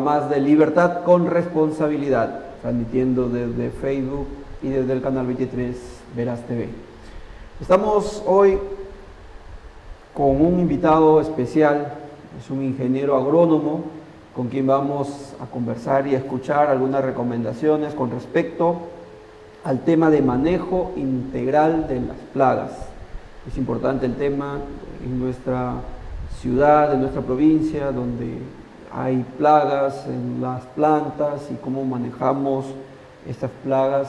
más de Libertad con Responsabilidad, transmitiendo desde Facebook y desde el canal 23 Veraz TV. Estamos hoy con un invitado especial, es un ingeniero agrónomo con quien vamos a conversar y a escuchar algunas recomendaciones con respecto al tema de manejo integral de las plagas. Es importante el tema en nuestra ciudad, en nuestra provincia, donde hay plagas en las plantas y cómo manejamos estas plagas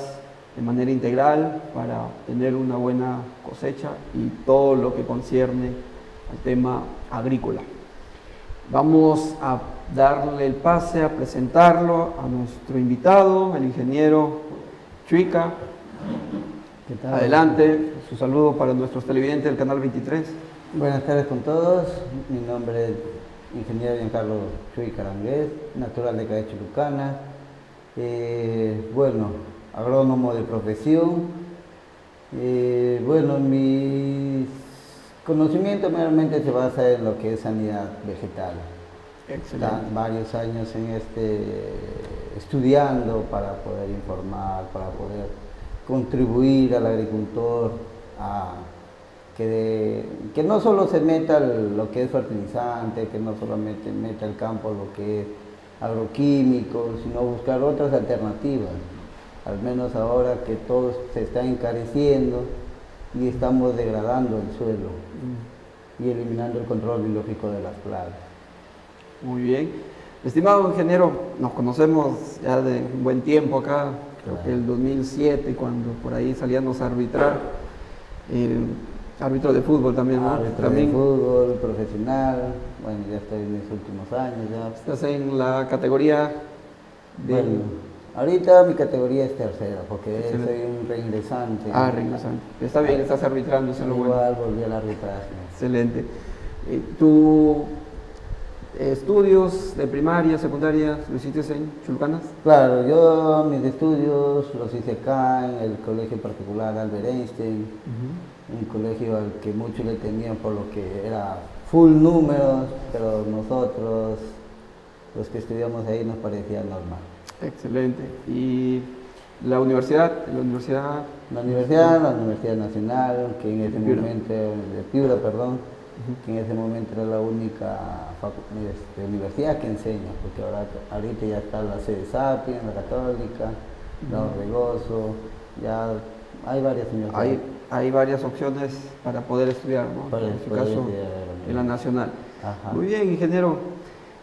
de manera integral para tener una buena cosecha y todo lo que concierne al tema agrícola. Vamos a darle el pase a presentarlo a nuestro invitado, el ingeniero Chuica. ¿Qué tal? Adelante, su saludo para nuestros televidentes del canal 23. Buenas tardes con todos, mi nombre es ingeniero Giancarlo Chuica Aranguez, natural de Calle Chulucana, agrónomo de profesión. Mis conocimientos mayormente se basa en lo que es sanidad vegetal. Excelente. Varios años en estudiando para poder informar, para poder contribuir al agricultor a que no solo se meta lo que es fertilizante, que no solamente meta al campo lo que es agroquímicos, sino buscar otras alternativas. Al menos ahora que todo se está encareciendo y estamos degradando el suelo y eliminando el control biológico de las plagas. Muy bien. Estimado ingeniero, nos conocemos ya de un buen tiempo acá, creo que el 2007, cuando por ahí salíamos a arbitrar. Árbitro de fútbol también, ¿no? Árbitro de fútbol, profesional, bueno, ya estoy en mis últimos años ya. ¿Estás en la categoría de...? Bueno, ahorita mi categoría es tercera, porque Excelente. Soy un reingresante. Reingresante. Está bien, estás arbitrando, eso es lo bueno. Igual volví al arbitraje. Excelente. ¿Tu estudios de primaria, secundaria, lo hiciste en Chulucanas? Claro, yo mis estudios los hice acá en el colegio particular Albert Einstein, un colegio al que muchos le temían por lo que era full números, pero nosotros, los que estudiamos ahí, nos parecía normal. Excelente. ¿Y la universidad? La Universidad Nacional, que en ese momento, de Piura, perdón, que en ese momento era la única universidad que enseña, porque ahorita ya está la sede Sapiens, la Católica, la Orregoso, ya hay varias universidades. Hay varias opciones para poder estudiar, ¿no? Para en su caso, en la Nacional. Ajá. Muy bien, ingeniero,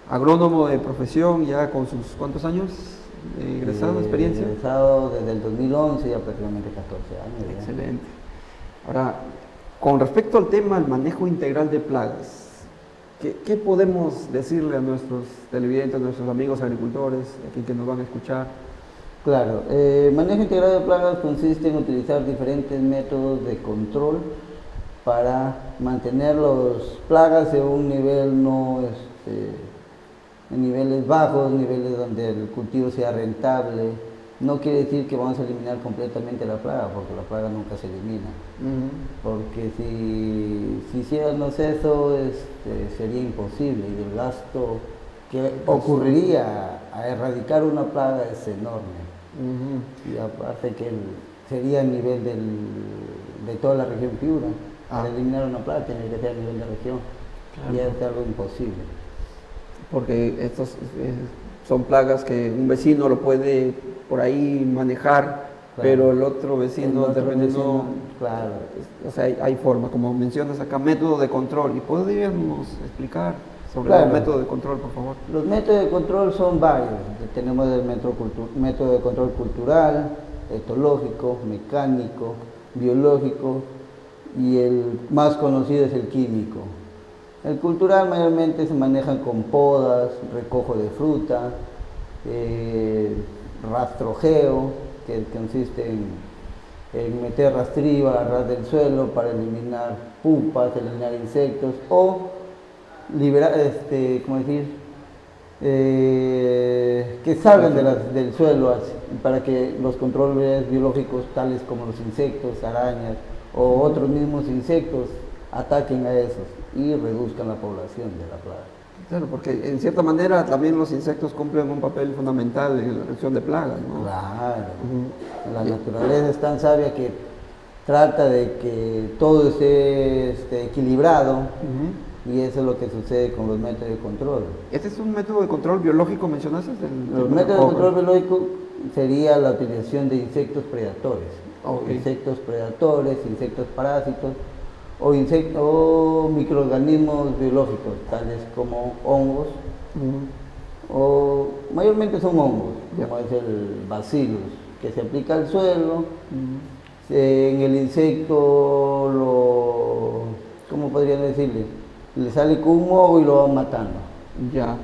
agrónomo de profesión, ya con sus ¿cuántos años de egresado, experiencia? Egresado desde el 2011, ya prácticamente 14 años. Ya. Excelente. Ahora, con respecto al tema del manejo integral de plagas, ¿qué podemos decirle a nuestros televidentes, a nuestros amigos agricultores, aquí que nos van a escuchar? Claro, manejo integral de plagas consiste en utilizar diferentes métodos de control para mantener las plagas en un nivel en niveles bajos, niveles donde el cultivo sea rentable. No quiere decir que vamos a eliminar completamente la plaga, porque la plaga nunca se elimina. Porque si hiciéramos eso, sería imposible, y el gasto que ocurriría a erradicar una plaga es enorme. Y aparte que sería a nivel de toda la región Piura. Para eliminar una plaga tiene que ser a nivel de región. Claro. Y es algo imposible. Porque estos son plagas que un vecino lo puede por ahí manejar, claro, pero el otro vecino de repente no. Claro. O sea, hay forma, como mencionas acá, método de control. ¿Y podríamos explicar sobre claro, el método de control, por favor? Los métodos de control son varios. Tenemos el método de control cultural, etológico, mecánico, biológico, y el más conocido es el químico. El cultural mayormente se maneja con podas, recojo de fruta, rastrojeo, que consiste en meter rastrillo a ras del suelo para eliminar pupas, eliminar insectos, o liberar, que salgan del suelo para que los controles biológicos tales como los insectos, arañas o otros mismos insectos ataquen a esos y reduzcan la población de la plaga. Claro, porque en cierta manera también los insectos cumplen un papel fundamental en la reducción de plagas, ¿no? Claro. La naturaleza es tan sabia que trata de que todo esté equilibrado, y eso es lo que sucede con los métodos de control. ¿Este es un método de control biológico, mencionaste? Los métodos de control biológico sería la utilización de insectos predatores, Okay. insectos predatores, insectos parásitos o microorganismos biológicos, tales como hongos, o mayormente son hongos, como es el bacillus, que se aplica al suelo. En el insecto ¿cómo podrían decirle? Le sale con un moho y lo van matando. Ya,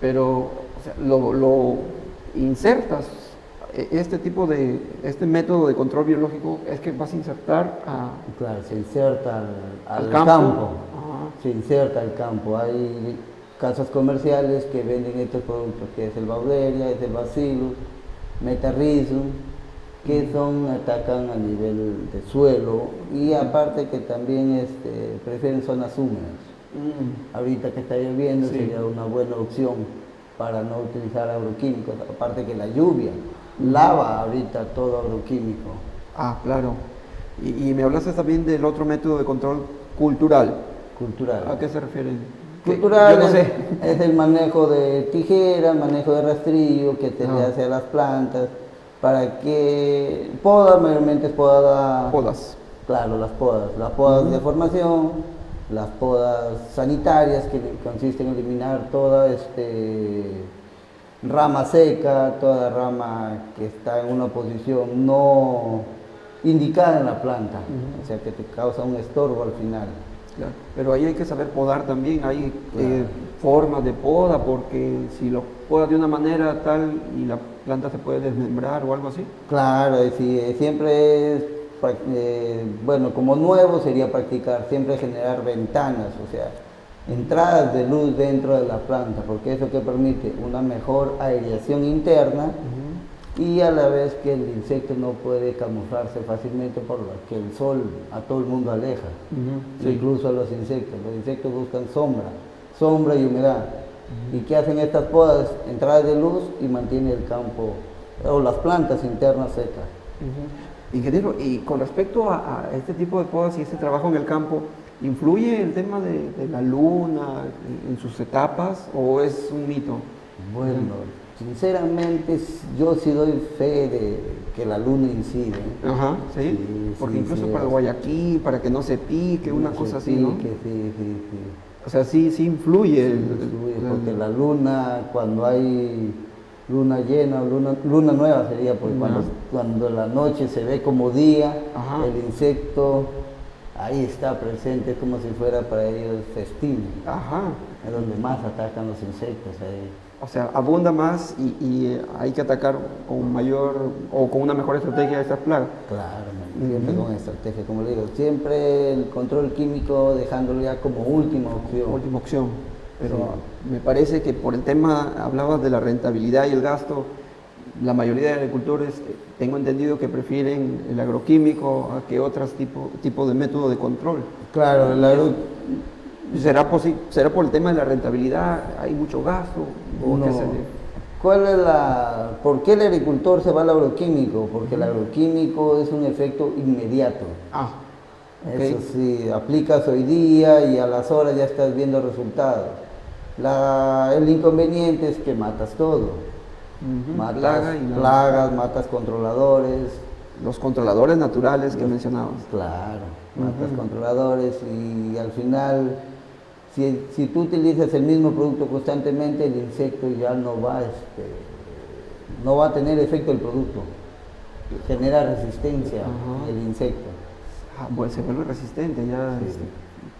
pero o sea, lo insertas, este método de control biológico es que vas a insertar Claro, se inserta al campo. campo. Se inserta al campo. Hay casas comerciales que venden estos productos, que es el Bauderia, es el Bacillus, Metarrhizum, que atacan a nivel de suelo, y aparte que también prefieren zonas húmedas. Ahorita que está lloviendo, sí, sería una buena opción para no utilizar agroquímicos, aparte que la lluvia lava ahorita todo agroquímico. Ah, claro. Y me hablaste también del otro método de control cultural. Cultural. ¿A qué se refiere? Cultural Yo no sé. es el manejo de tijera, manejo de rastrillo que se le hace a las plantas, para que mayormente es Podas. Claro, las podas de formación, las podas sanitarias, que consisten en eliminar toda rama seca, toda rama que está en una posición no indicada en la planta, o sea que te causa un estorbo al final. Claro. Pero ahí hay que saber podar también, hay formas de poda, porque si lo podas de una manera tal y la planta se puede desmembrar o algo así. Claro, siempre es, bueno, como nuevo sería practicar, siempre generar ventanas, o sea, entradas de luz dentro de la planta, porque eso que permite una mejor aireación interna, y a la vez que el insecto no puede camuflarse fácilmente por lo que el sol a todo el mundo aleja, incluso a los insectos. Los insectos buscan sombra y humedad. ¿Y qué hacen estas podas? Entradas de luz y mantiene el campo o las plantas internas secas. Ingeniero, y con respecto a este tipo de podas y este trabajo en el campo, ¿influye el tema de la luna en sus etapas o es un mito? Bueno, sinceramente yo sí doy fe de que la luna incide. Ajá, sí, porque incluso para el guayaquí, para que no se pique, una cosa así, ¿no? Sí. O sea, sí influye. Influye, porque la luna, cuando hay luna llena, luna nueva sería, porque cuando la noche se ve como día, el insecto ahí está presente, como si fuera para ellos festín. Es donde más atacan los insectos ahí. O sea, abunda más y hay que atacar con mayor o con una mejor estrategia de estas plagas. Claro, siempre con estrategia, como le digo, siempre el control químico dejándolo ya como última opción. Última opción. Pero me parece que por el tema, hablabas de la rentabilidad y el gasto, la mayoría de agricultores, tengo entendido que prefieren el agroquímico a que otros tipos de método de control. Claro, ¿Será por el tema de la rentabilidad? ¿Hay mucho gasto? ¿O no. qué se debe? ¿Por qué el agricultor se va al agroquímico? Porque el agroquímico es un efecto inmediato. Okay. Eso sí, aplicas hoy día y a las horas ya estás viendo resultados. El inconveniente es que matas todo. Matas plagas, matas controladores. Los controladores naturales que mencionabas. Claro, matas controladores y al final, si tú utilizas el mismo producto constantemente, el insecto ya no va a tener efecto el producto. Genera resistencia el insecto. Pues se vuelve resistente, ya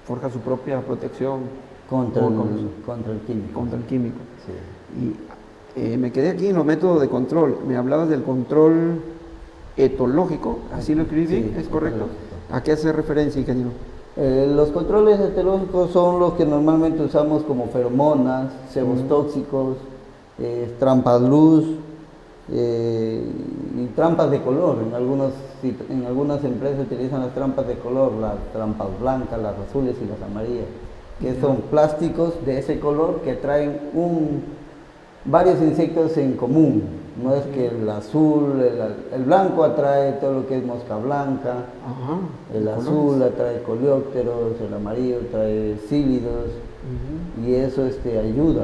forja su propia protección contra el químico. Contra el químico. Sí. Y me quedé aquí en los métodos de control. Me hablabas del control etológico, así lo escribí bien, ¿es correcto? ¿A qué hace referencia, ingeniero? Los controles etológicos son los que normalmente usamos como feromonas, cebos tóxicos, trampas luz y trampas de color. En algunas empresas utilizan las trampas de color, las trampas blancas, las azules y las amarillas. que son plásticos de ese color que traen varios insectos en común. No es que el azul, el blanco atrae todo lo que es mosca blanca, Ajá, el colores. azul atrae coleópteros, el amarillo trae cílidos, y eso ayuda.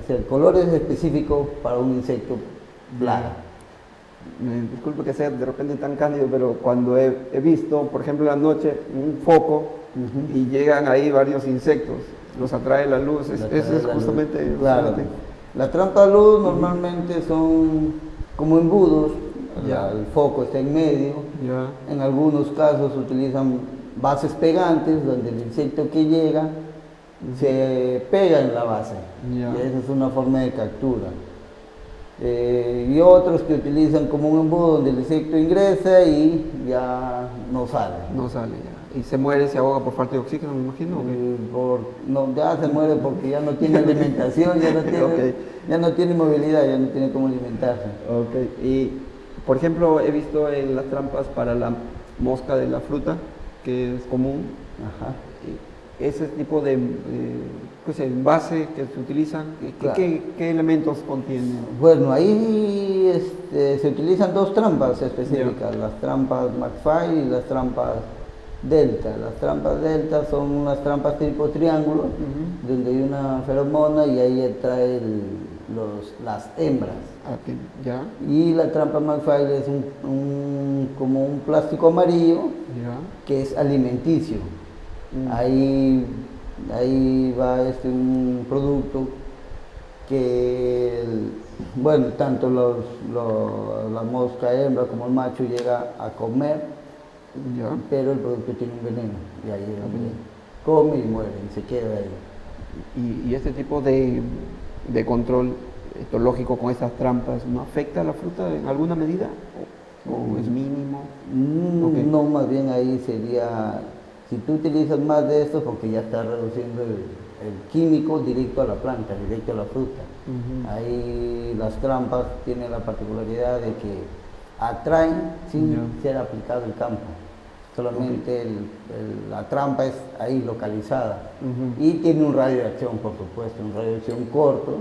O sea, el color es específico para un insecto plaga. Disculpe que sea de repente tan cándido, pero cuando he visto, por ejemplo, en la noche, un foco y llegan ahí varios insectos, los atrae la luz, eso es justamente... Claro. La trampa de luz normalmente son como embudos, el foco está en medio. Ya. En algunos casos utilizan bases pegantes donde el insecto que llega se pega en la base. Ya. Y esa es una forma de captura. Y otros que utilizan como un embudo donde el insecto ingresa y ya no sale. No sale ya. Y se muere, se ahoga por falta de oxígeno, me imagino. ¿O qué? Ya se muere porque ya no tiene alimentación, Ok. ya no tiene movilidad, ya no tiene cómo alimentarse. Ok. Y, por ejemplo, he visto en las trampas para la mosca de la fruta, que es común, Ajá. ese tipo de pues, envase que se utilizan, Claro. ¿qué elementos contienen? Bueno, ahí se utilizan dos trampas específicas, las trampas McFly y las trampas Delta. Las trampas Delta son unas trampas tipo triángulo, donde hay una feromona y ahí trae las hembras. Ok, ya, Y la trampa McFly es como un plástico amarillo ya. que es alimenticio. Ahí va un producto que, bueno, tanto la mosca hembra como el macho llega a comer, Ya. pero el producto tiene un veneno y ahí es donde come y muere y se queda ahí. Y este tipo de control etológico con estas trampas, ¿no afecta a la fruta en alguna medida? ¿O es mínimo? Ok. No, más bien ahí sería, si tú utilizas más de esto, porque ya estás reduciendo el químico directo a la planta, directo a la fruta. Ahí las trampas tienen la particularidad de que atraen sin ser aplicado el campo. Solamente la trampa es ahí localizada y tiene un radio de acción, por supuesto, un radio de acción corto.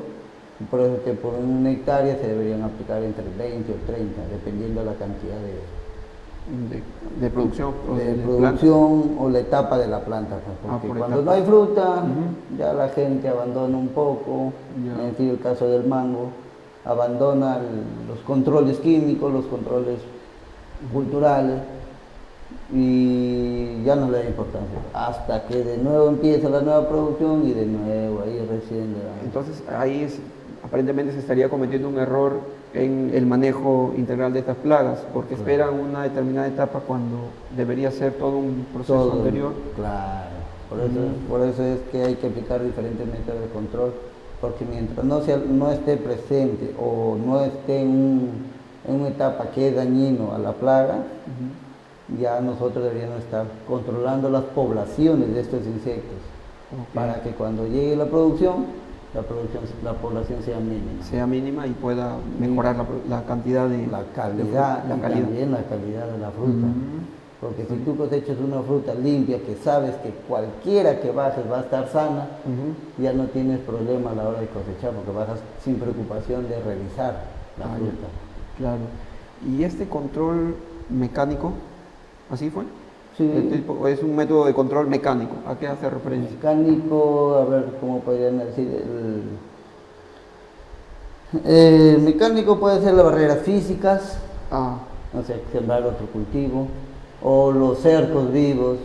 Por eso que por una hectárea se deberían aplicar entre 20 o 30, dependiendo de la cantidad de producción. de producción o la etapa de la planta. Porque por cuando etapa. no hay fruta, ya la gente abandona un poco, Ya. en el caso del mango, abandona los controles químicos, los controles culturales, y ya no le da importancia, hasta que de nuevo empieza la nueva producción y de nuevo ahí recién le da. Entonces ahí aparentemente se estaría cometiendo un error en el manejo integral de estas plagas, porque esperan una determinada etapa cuando debería ser todo un proceso anterior. Claro, por eso es que hay que aplicar diferentes métodos de control, porque mientras no esté presente o no esté en una etapa que es dañino a la plaga, ya nosotros deberíamos estar controlando las poblaciones de estos insectos, para que cuando llegue la población sea mínima. Sea mínima y pueda mejorar la cantidad de... La calidad, la y calidad. también la calidad de la fruta. Porque si tú cosechas una fruta limpia, que sabes que cualquiera que bajes va a estar sana, ya no tienes problema a la hora de cosechar, porque bajas sin preocupación de revisar la fruta. Claro. ¿Y este control mecánico, así fue? Sí. Es un método de control mecánico. ¿A qué hace referencia? Mecánico, a ver, ¿cómo podrían decir? El mecánico puede ser las barreras físicas, o sea, sembrar otro cultivo, o los cercos vivos.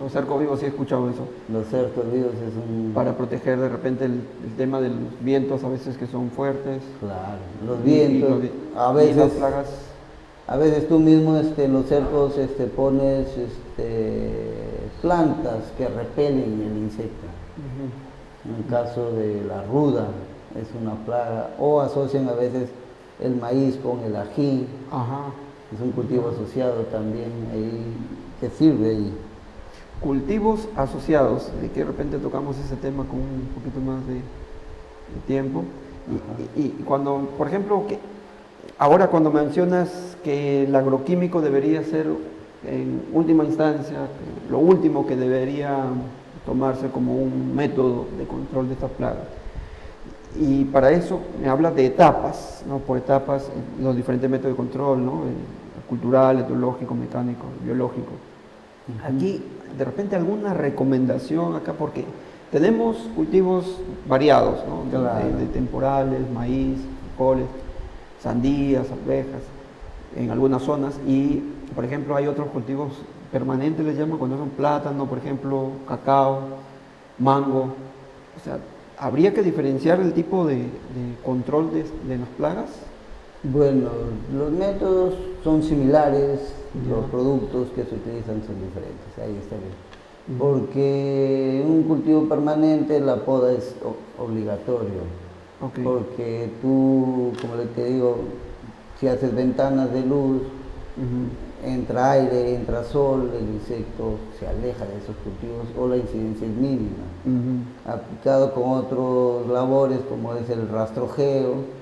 Los cercos vivos, sí he escuchado eso. Los cercos vivos es un... Para proteger de repente el tema de los vientos a veces que son fuertes. Claro, los vientos, a y las veces... plagas. A veces tú mismo en los cercos pones plantas que repelen el insecto. En el caso de la ruda es una plaga, o asocian a veces el maíz con el ají. Es un cultivo asociado también ahí que sirve ahí. Cultivos asociados, de que de repente tocamos ese tema con un poquito más de tiempo. Y cuando, por ejemplo, ahora cuando mencionas que el agroquímico debería ser en última instancia lo último que debería tomarse como un método de control de estas plagas. Y para eso me habla de etapas, ¿no? Por etapas, los diferentes métodos de control, ¿no? El cultural, etológico, mecánico, biológico. Aquí, de repente, alguna recomendación acá, porque tenemos cultivos variados, ¿no? Claro. De temporales, maíz, frijoles, sandías, arvejas, en algunas zonas. Y, por ejemplo, hay otros cultivos permanentes, les llaman, cuando son plátano, por ejemplo, cacao, mango. O sea, ¿habría que diferenciar el tipo de control de las plagas? Bueno, los métodos son similares, Ya. los productos que se utilizan son diferentes, ahí está bien. Porque un cultivo permanente la poda es obligatorio, Ok. porque tú, como te digo, si haces ventanas de luz, Ujú. entra aire, entra sol, el insecto se aleja de esos cultivos o la incidencia es mínima. Ujú. Aplicado con otros labores como es el rastrojeo,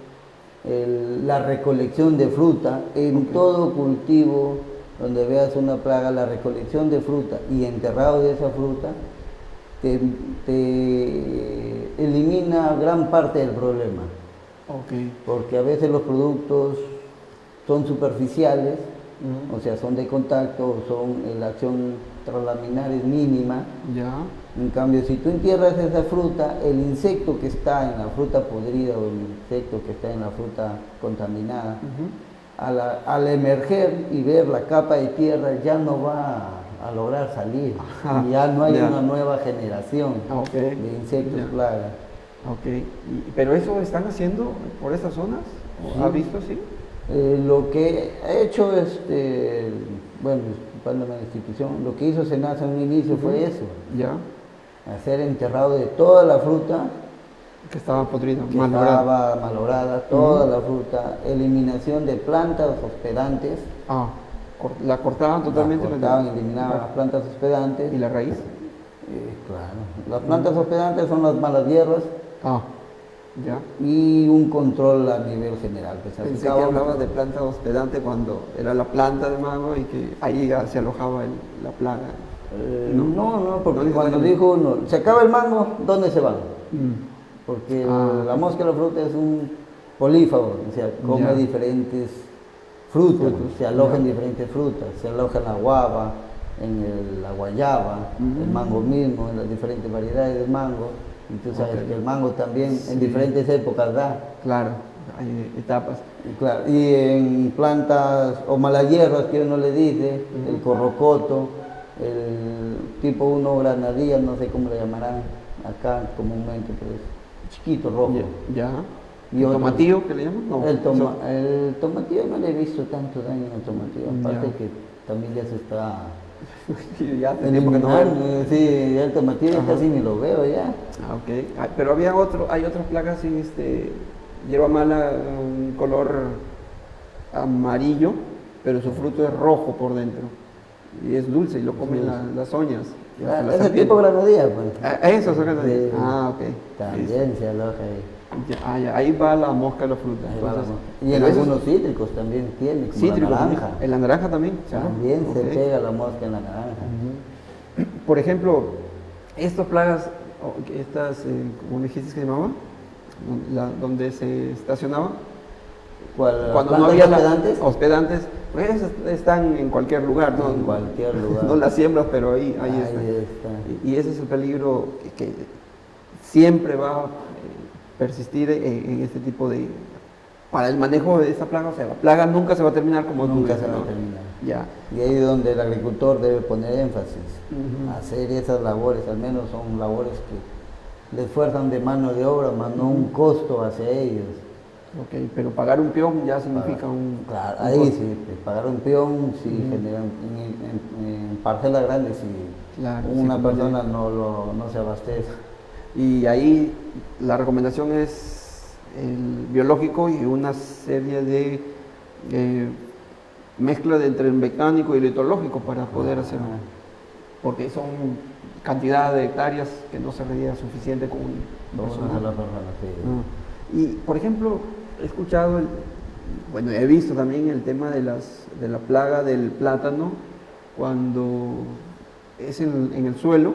la recolección de fruta, en Ok. todo cultivo donde veas una plaga, la recolección de fruta y enterrado de esa fruta te elimina gran parte del problema, Ok. porque a veces los productos son superficiales, Ujú. o sea, son de contacto, la acción translaminar es mínima. Ya. En cambio, si tú entierras esa fruta, el insecto que está en la fruta podrida o el insecto que está en la fruta contaminada, Ujú. al emerger y ver la capa de tierra ya no va a lograr salir. Ajá, Y ya no hay ya. una nueva generación Ok. de insectos Ya. plagas. Ok. ¿Pero eso están haciendo por esas zonas? Sí. ¿Ha visto, sí? Lo que ha hecho, bueno, disculpándome la institución, lo que hizo SENASA en un inicio fue eso, Ya. hacer enterrado de toda la fruta Que estaba podrida, que malograda. estaba malograda, toda la fruta, eliminación de plantas hospedantes, Ah, la cortaban totalmente. la cortaban, eliminaban las plantas hospedantes. ¿Y la raíz? Claro, las plantas hospedantes son las malas hierbas Ah, ya. y un control a nivel general. Que se Pensé que aplicaba hablaba de planta hospedante cuando era la planta de mango y que ahí ya se alojaba la plaga. no, porque No cuando necesariamente. dijo uno, se acaba el mango, ¿dónde se van? Mm. Porque Ah, la mosca de la fruta es un polífago, o sea, come Ya. diferentes frutas, Frutos, se aloja en ya. diferentes frutas, se aloja en la guava, la guayaba, el mango mismo, en las diferentes variedades de mango, y tú sabes Ok. que el mango también Sí. en diferentes épocas da. Claro, hay etapas. Y, claro, y en plantas o malas hierbas que uno le dice, el corrocoto, el tipo 1 granadilla, no sé cómo le llamarán acá comúnmente, pero es chiquito, rojo. Ya. Y ¿El otros- tomatillo que le llaman? No. el tomatillo no le he visto tanto daño en el tomatillo, aparte Ya. que también ya se está Sí, ya hace tiempo que no veo. eliminando, sí, el tomatillo Ajá. casi ni lo veo ya. Ah, ok. Ah, pero hay otras plagas sin hierba mala, un color amarillo, pero su fruto es rojo por dentro. Y es dulce y lo comen las oñas. y hasta la Ese serpiente. tipo granadilla, pues. Ah, eso son granadillas. Sí, Ah, ok. también se aloja ahí. Ya, ahí va la mosca de la fruta. Ahí va la Entonces, mosca. Y en pero eso es algunos cítricos también tiene, como cítrico la también. naranja. En la naranja también. También Ah, se ok. pega la mosca en la naranja. Por ejemplo, estas plagas, estas, ¿cómo me dijiste que se llamaban? Donde se estacionaban. ¿Cuál? Cuando no ¿Plantas había hospedantes? hospedantes, pues esas están en cualquier lugar, ¿no? En cualquier lugar. No las siembras, pero ahí Ahí están. está. Y ese es el peligro que siempre va a persistir en este tipo de... Para el manejo de esta plaga, o sea, la plaga nunca se va a terminar como tú Nunca dices, se va a ¿no? terminar. Ya. Y ahí es donde el agricultor debe poner énfasis. Ujú. Hacer esas labores, al menos son labores que le esfuerzan de mano de obra, más no un costo hacia ellos. Ok, pero pagar un peón ya significa un... Claro, un ahí costo. sí, pagar un peón, sí, generan, en parcelas grandes, si Claro, una sí, persona no se abastece. Y ahí la recomendación es el biológico y una serie de mezcla entre el mecánico y el etológico para poder hacerlo. Porque son cantidad de hectáreas que no se veía suficiente con un Como una personal. sola persona, sí. Ah. Y por ejemplo, he escuchado, bueno, he visto también el tema de la plaga del plátano cuando es en el suelo.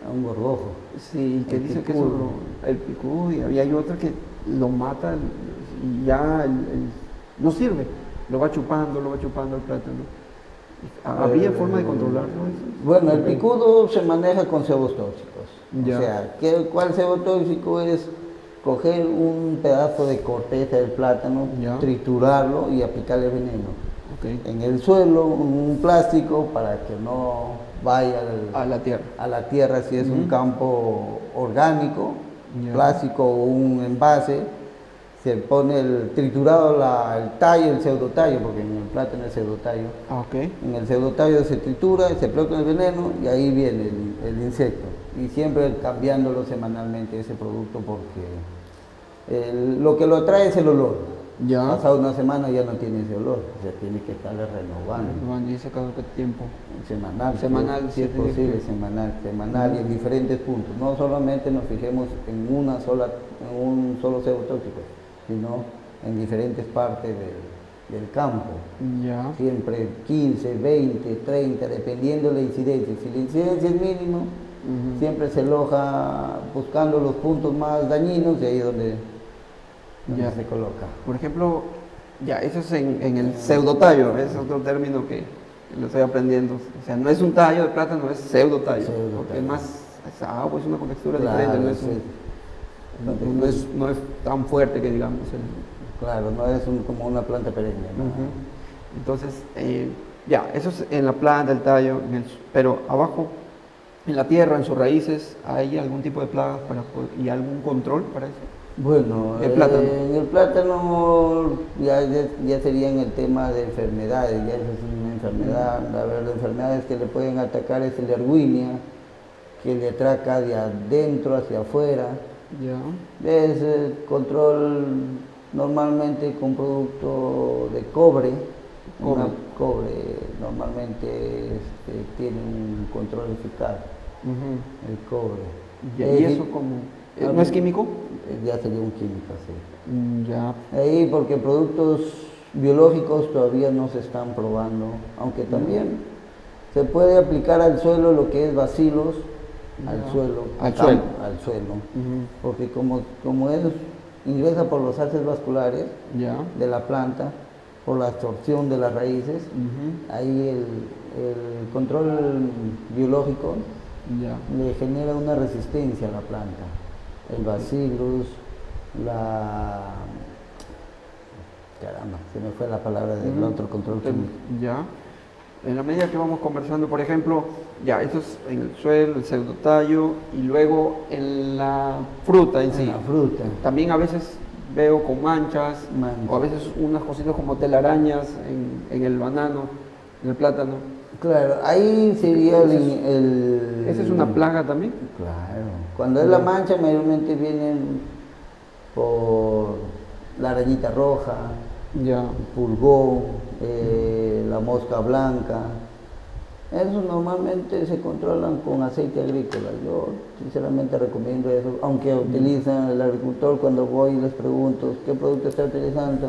a un gorgojo. Sí, que El dice que picudo. el picudo, y hay otro que lo mata y ya no sirve. Lo va chupando el plátano. ¿Había forma de controlarlo eso? Bueno, el picudo se maneja con cebos tóxicos. Ya. O sea, ¿cuál cebo tóxico es? Coger un pedazo de corteza del plátano, Ya. triturarlo y aplicarle veneno. Okay. En el suelo, un plástico para que no vaya A la tierra. a la tierra si es un campo orgánico, Ya. plástico o un envase. Se pone el triturado, el tallo, el pseudotallo, porque en el plátano es pseudotallo. Ok. En el pseudotallo se tritura, se coloca el veneno y ahí viene el insecto. Y siempre cambiándolo semanalmente ese producto porque lo que lo atrae es el olor. Ya. Pasado una semana ya no tiene ese olor, o sea, tiene que estarle renovando. Bueno, ¿y ese cada qué tiempo? Semanal, si es posible, semanal y en diferentes puntos. No solamente nos fijemos en un solo cebo tóxico, sino en diferentes partes del campo. Ya. Siempre 15, 20, 30, dependiendo de la incidencia. Si la incidencia es mínima, siempre se aloja buscando los puntos más dañinos y ahí es donde Ya. se coloca. Por ejemplo, ya, eso es en el pseudotallo, es otro término que lo estoy aprendiendo. O sea, no es un tallo de plátano, es pseudotallo. Pseudotallo. Porque es más, es agua, es una contextura Claro, diferente, no es, sí. no es tan fuerte que digamos. Claro, no es como una planta perenne, ¿no? Entonces, ya, eso es en la planta, el tallo, pero abajo, en la tierra, en sus raíces, ¿hay algún tipo de plagas y algún control para eso? Bueno, El plátano. En el plátano ya sería en el tema de enfermedades, ya eso es una enfermedad. A ver, las enfermedades que le pueden atacar es el erwinia, que le atraca de adentro hacia afuera. Ya. Es control normalmente con producto de cobre. Cobre normalmente tiene un control eficaz, el cobre. ¿Y eso como? ¿No es químico? Ya sería un químico, sí. Ya. Ahí porque productos biológicos todavía no se están probando, aunque también se puede aplicar al suelo lo que es bacilos, al suelo. Porque como es, ingresa por los haces vasculares de la planta, por la absorción de las raíces, ahí el control biológico le genera una resistencia a la planta. El bacillus, caramba, se me fue la palabra del otro control químico. Ya. En la medida que vamos conversando, por ejemplo, ya, esto es en el suelo, el pseudotallo, y luego en la fruta en sí. La fruta. También a veces veo con manchas, o a veces unas cositas como telarañas en el banano, en el plátano. Claro, ahí sería ¿Esa es una plaga también? Claro. Cuando es la mancha, mayormente vienen por la arañita roja, Ya. el pulgón, la mosca blanca. Esos normalmente se controlan con aceite agrícola. Yo sinceramente recomiendo eso, aunque utilizan el agricultor, cuando voy y les pregunto qué producto está utilizando,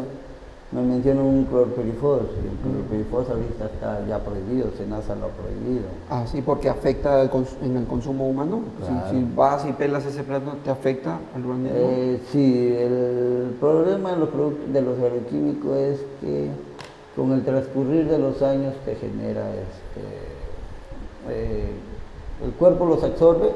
me mencionan un clorpirifos, y el clorpirifos ahorita está ya prohibido, SENASA lo ha prohibido. Ah, sí, porque afecta en el consumo humano. Claro. Si vas y pelas ese plátano, ¿te afecta al organismo? Sí, el problema de los productos de los agroquímicos es que con el transcurrir de los años te genera el cuerpo los absorbe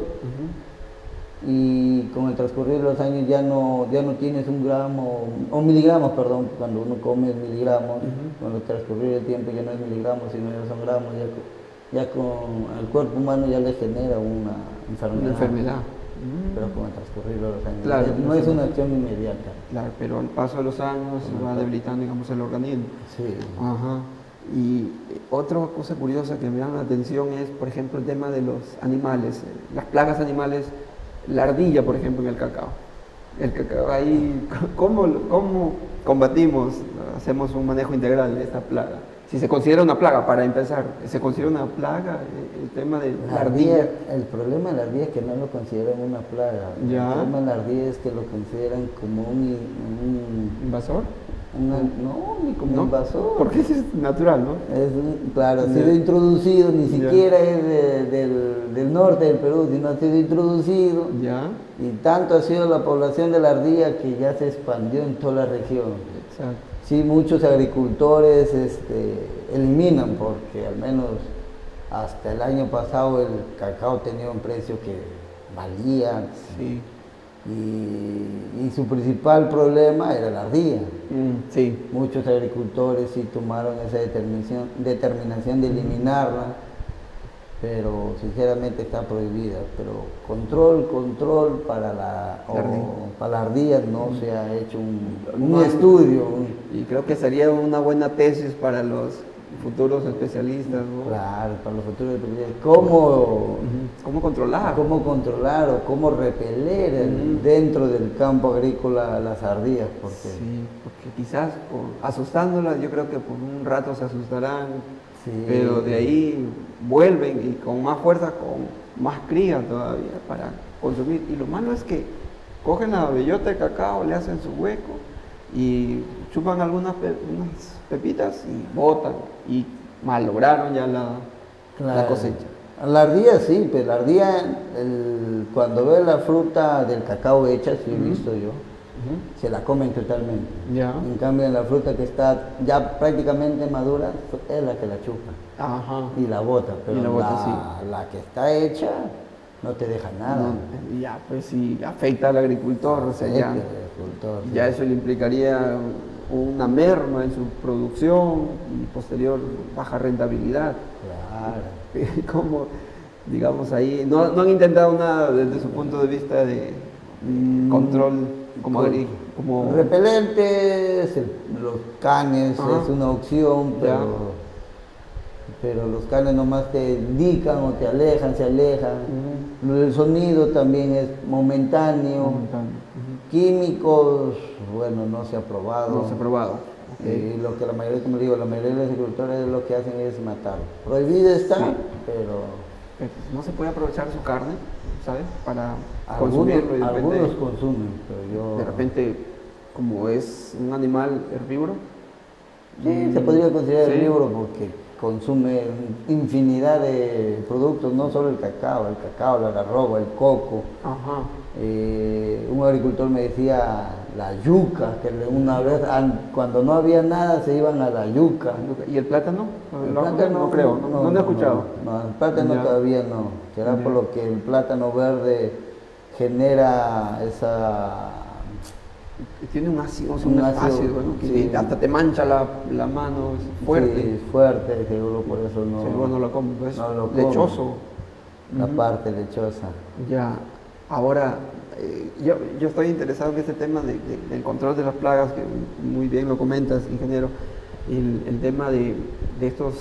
y con el transcurrir de los años ya no tienes un gramo, o miligramos, perdón, cuando uno come miligramos, con el transcurrir del tiempo ya no es miligramos, sino ya son gramos, ya con el cuerpo humano ya le genera una enfermedad. Una enfermedad. Pero con el transcurrir de los años. Claro, no es una acción inmediata. Claro, pero al paso de los años va debilitando, digamos, el organismo. Sí. Ajá. Y otra cosa curiosa que me llama la atención es, por ejemplo, el tema de los animales, las plagas animales, la ardilla, por ejemplo, en el cacao. El cacao, ahí, ¿cómo combatimos, hacemos un manejo integral de esta plaga? Si se considera una plaga, para empezar, ¿se considera una plaga el tema de la ardilla? El problema de la ardilla es que no lo consideran una plaga. Ya. El problema de la ardilla es que lo consideran como un ¿Invasor? No, ni como ¿No? invasor. Porque es natural, ¿no? Claro, ha sido introducido, ni siquiera es del norte del Perú, sino ha sido introducido. Ya. Y tanto ha sido la población de la ardilla que ya se expandió en toda la región. Exacto. Sí, muchos agricultores eliminan, porque al menos hasta el año pasado el cacao tenía un precio que valía. Sí. Y su principal problema era la ardilla. Sí. Muchos agricultores sí tomaron esa determinación de eliminarla, pero sinceramente está prohibida. Pero control para para la ardilla no se ha hecho un estudio. Y creo que sería una buena tesis para los futuros especialistas, ¿no? Claro, para los futuros especialistas. ¿Cómo controlar o cómo repeler dentro del campo agrícola las ardillas? Sí, porque quizás asustándolas, yo creo que por un rato se asustarán, sí, pero de ahí vuelven y con más fuerza, con más cría todavía para consumir. Y lo malo es que cogen la bellota de cacao, le hacen su hueco y chupan unas pepitas y botan y malograron ya la cosecha. La ardilla sí, pero la ardilla cuando ve la fruta del cacao hecha, sí he visto yo, se la comen totalmente. Ya. En cambio, en la fruta que está ya prácticamente madura, es la que la chupa. Ajá. Y la bota, pero Y la bota, sí. la que está hecha no te deja nada. No, ya, pues sí, afecta al agricultor, o sea, Sí. ya eso le implicaría una merma en su producción y posterior baja rentabilidad. Claro. Como, digamos, ahí, no han intentado nada desde su punto de vista de control como repelentes, los canes Ajá. es una opción, pero los canes nomás te indican o te alejan, se alejan. El sonido también es momentáneo. Químicos, bueno, no se ha probado. No se ha probado. Y lo que la mayoría, como digo, la mayoría de los agricultores lo que hacen es matar. Prohibido está, Sí. pero no se puede aprovechar su carne, ¿sabes? Para consumirlo y de repente, algunos consumen, pero yo... de repente, como es un animal herbívoro. Sí, se podría considerar Sí. herbívoro porque consume infinidad de productos, no solo el cacao, la algarroba, el coco. Ajá. Un agricultor me decía la yuca, que una vez cuando no había nada se iban a la yuca. ¿Y el plátano? El plátano no creo, no he escuchado. No, el plátano Ya. todavía no. Será por lo que el plátano verde genera esa... Tiene un ácido, Un ácido, ¿no? Que sí. hasta te mancha la mano, es fuerte. Sí, es fuerte, seguro por eso no... Seguro no lo come, pues, no lo come. lechoso. La parte lechosa. Ya, ahora, yo estoy interesado en este tema del control de las plagas, que muy bien lo comentas, ingeniero, el tema de estos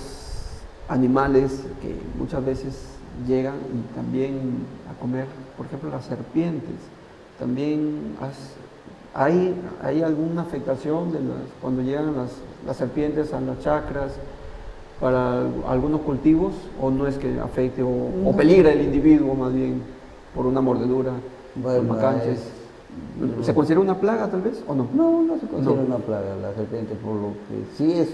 animales que muchas veces llegan y también a comer, por ejemplo, las serpientes. También ¿hay alguna afectación cuando llegan las serpientes a las chacras para algunos cultivos, o no es que afecte o peligra el individuo más bien por una mordedura, por macanches? ¿Se considera una plaga tal vez o no? No, no se considera una plaga la serpiente, por lo que sí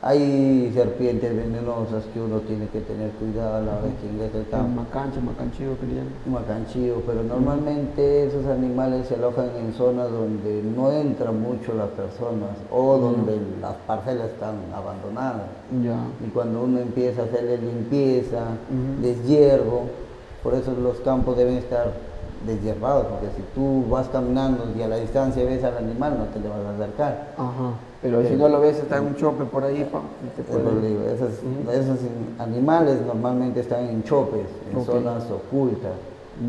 hay serpientes venenosas que uno tiene que tener cuidado a la hora que ingresa al campo. Macanchillo que le llaman. Un macanchillo, pero normalmente esos animales se alojan en zonas donde no entran mucho las personas o donde las parcelas están abandonadas. Ya. Y cuando uno empieza a hacerle limpieza, deshiervo, por eso los campos deben estar deshiervados, porque si tú vas caminando y a la distancia ves al animal, no te le vas a acercar. Ajá. Pero si no lo ves, está en un chope por ahí, Esos animales normalmente están en chopes, en zonas ocultas.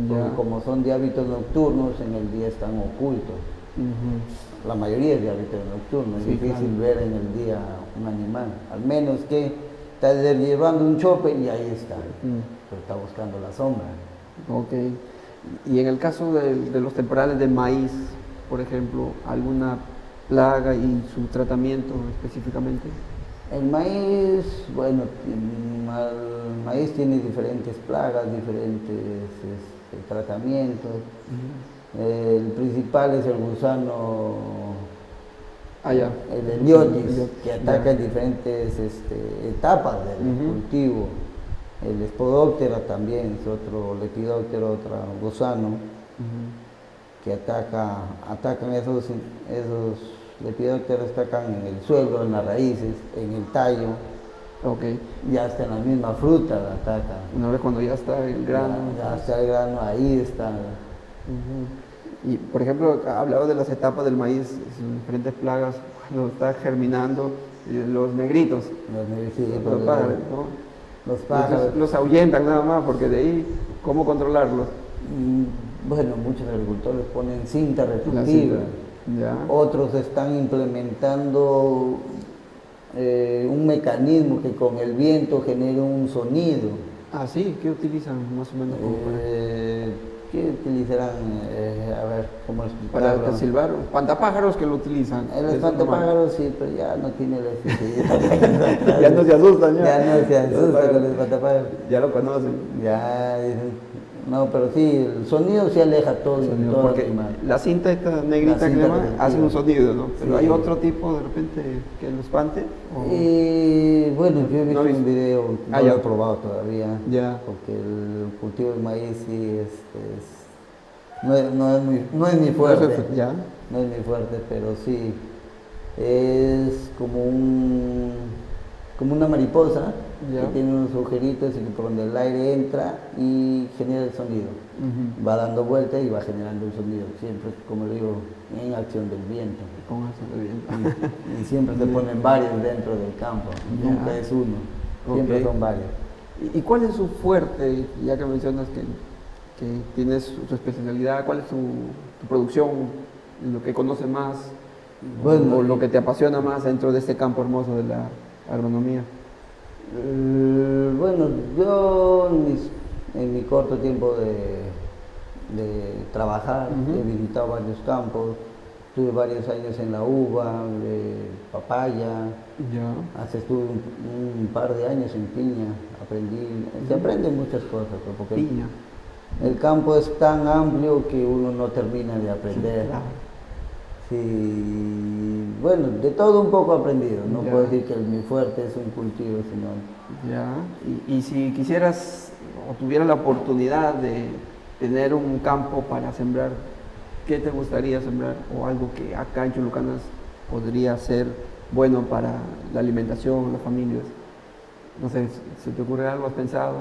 Porque como son de hábitos nocturnos, en el día están ocultos. La mayoría es de hábitos nocturnos, es difícil ver en el día un animal, al menos que está llevando un chope y ahí está, pero está buscando la sombra. Ok. Y en el caso de los temporales de maíz, por ejemplo, ¿alguna plaga y su tratamiento específicamente? El maíz, bueno, el maíz tiene diferentes plagas, diferentes tratamientos. El principal es el gusano Ya. El Heliotis, Heliotis, que ataca en diferentes etapas del cultivo. El Spodoptera también es otro lepidóptero, otro gusano, que atacan esos lepidópteros, atacan en el suelo, en las raíces, en el tallo, y hasta en la misma fruta la atacan. Una vez cuando ya está el grano. Ya está el grano, ahí está. Y por ejemplo, hablaba de las etapas del maíz, diferentes plagas, cuando está germinando, los negritos, los pájaros, ¿no? Los pájaros. Los ahuyentan nada más, porque de ahí, ¿cómo controlarlos? Bueno, muchos agricultores ponen cinta reflectiva. Otros están implementando un mecanismo que con el viento genere un sonido. Ah, sí, ¿qué utilizan más o menos? ¿Qué utilizarán? A ver, ¿cómo explicarlo? Para silbar, espantapájaros que lo utilizan. El espantapájaros sí, pero ya no tiene la eficiencia. Ya no se asustan, ya no se asustan con el espantapájaros. Ya lo conocen. Ya, no, pero sí, el sonido se aleja todo el animal. La cinta esta negrita que le llaman hace un sonido, ¿no? Pero hay otro tipo de repente que lo espante. Bueno, yo he visto un video, no lo he probado todavía, porque el cultivo del maíz sí no es mi fuerte, no es mi fuerte, pero sí es como una mariposa que tiene unos agujeritos y por donde el aire entra y genera el sonido. Va dando vueltas y va generando el sonido, siempre, como le digo, en acción del viento. Y siempre se ponen varios dentro del campo, nunca es uno, siempre son varios. ¿Y cuál es su fuerte, ya que mencionas que tienes su especialidad, cuál es tu producción, lo que conoces más, o lo que te apasiona más dentro de este campo hermoso de la agronomía? Bueno, yo en mi corto tiempo de trabajar, he visitado varios campos, estuve varios años en la uva, papaya, hasta estuve un par de años en piña, se aprenden muchas cosas, porque piña. El campo es tan amplio que uno no termina de aprender. Sí, claro. Sí, bueno, de todo un poco aprendido, no puedo decir que mi fuerte es un cultivo, sino... Y si quisieras o tuvieras la oportunidad de tener un campo para sembrar, ¿qué te gustaría sembrar? O algo que acá en Chulucanas podría ser bueno para la alimentación, las familias. No sé, ¿se te ocurre algo? ¿Has pensado?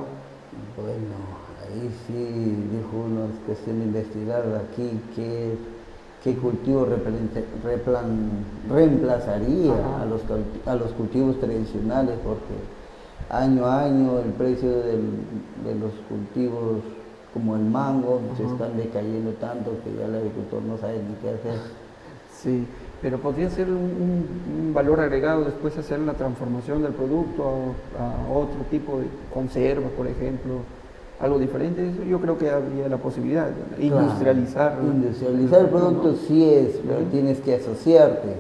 Bueno, ahí sí, dijo uno, es cuestión de investigar aquí qué cultivo reemplazaría a los cultivos tradicionales, porque año a año el precio de los cultivos como el mango se están decayendo tanto que ya el agricultor no sabe ni qué hacer. Sí, pero podría ser un valor agregado después hacer la transformación del producto a otro tipo de conserva, por ejemplo. Algo diferente, eso yo creo que habría la posibilidad de industrializar. Industrializar el producto sí es, pero tienes que asociarte.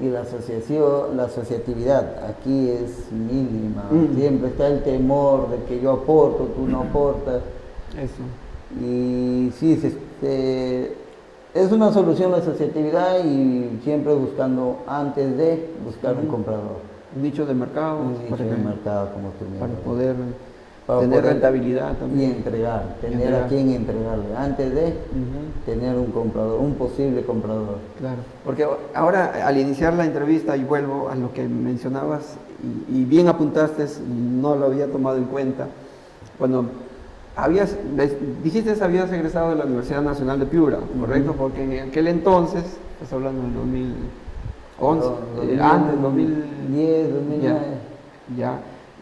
Y la asociatividad aquí es mínima. Siempre está el temor de que yo aporto, tú no aportas. Eso. Y sí, es una solución la asociatividad y siempre buscando, antes de buscar un comprador. Un nicho de mercado. Un nicho de mercado, como tú mismo. Para poder tener rentabilidad también. Y entregar, tener a quien entregarle, antes de tener un comprador, un posible comprador. Claro, porque ahora al iniciar la entrevista, y vuelvo a lo que mencionabas, y bien apuntaste, no lo había tomado en cuenta, cuando dijiste que habías egresado de la Universidad Nacional de Piura, ¿correcto? Porque en aquel entonces, estás hablando del 2011, antes, 2010, 2009, ya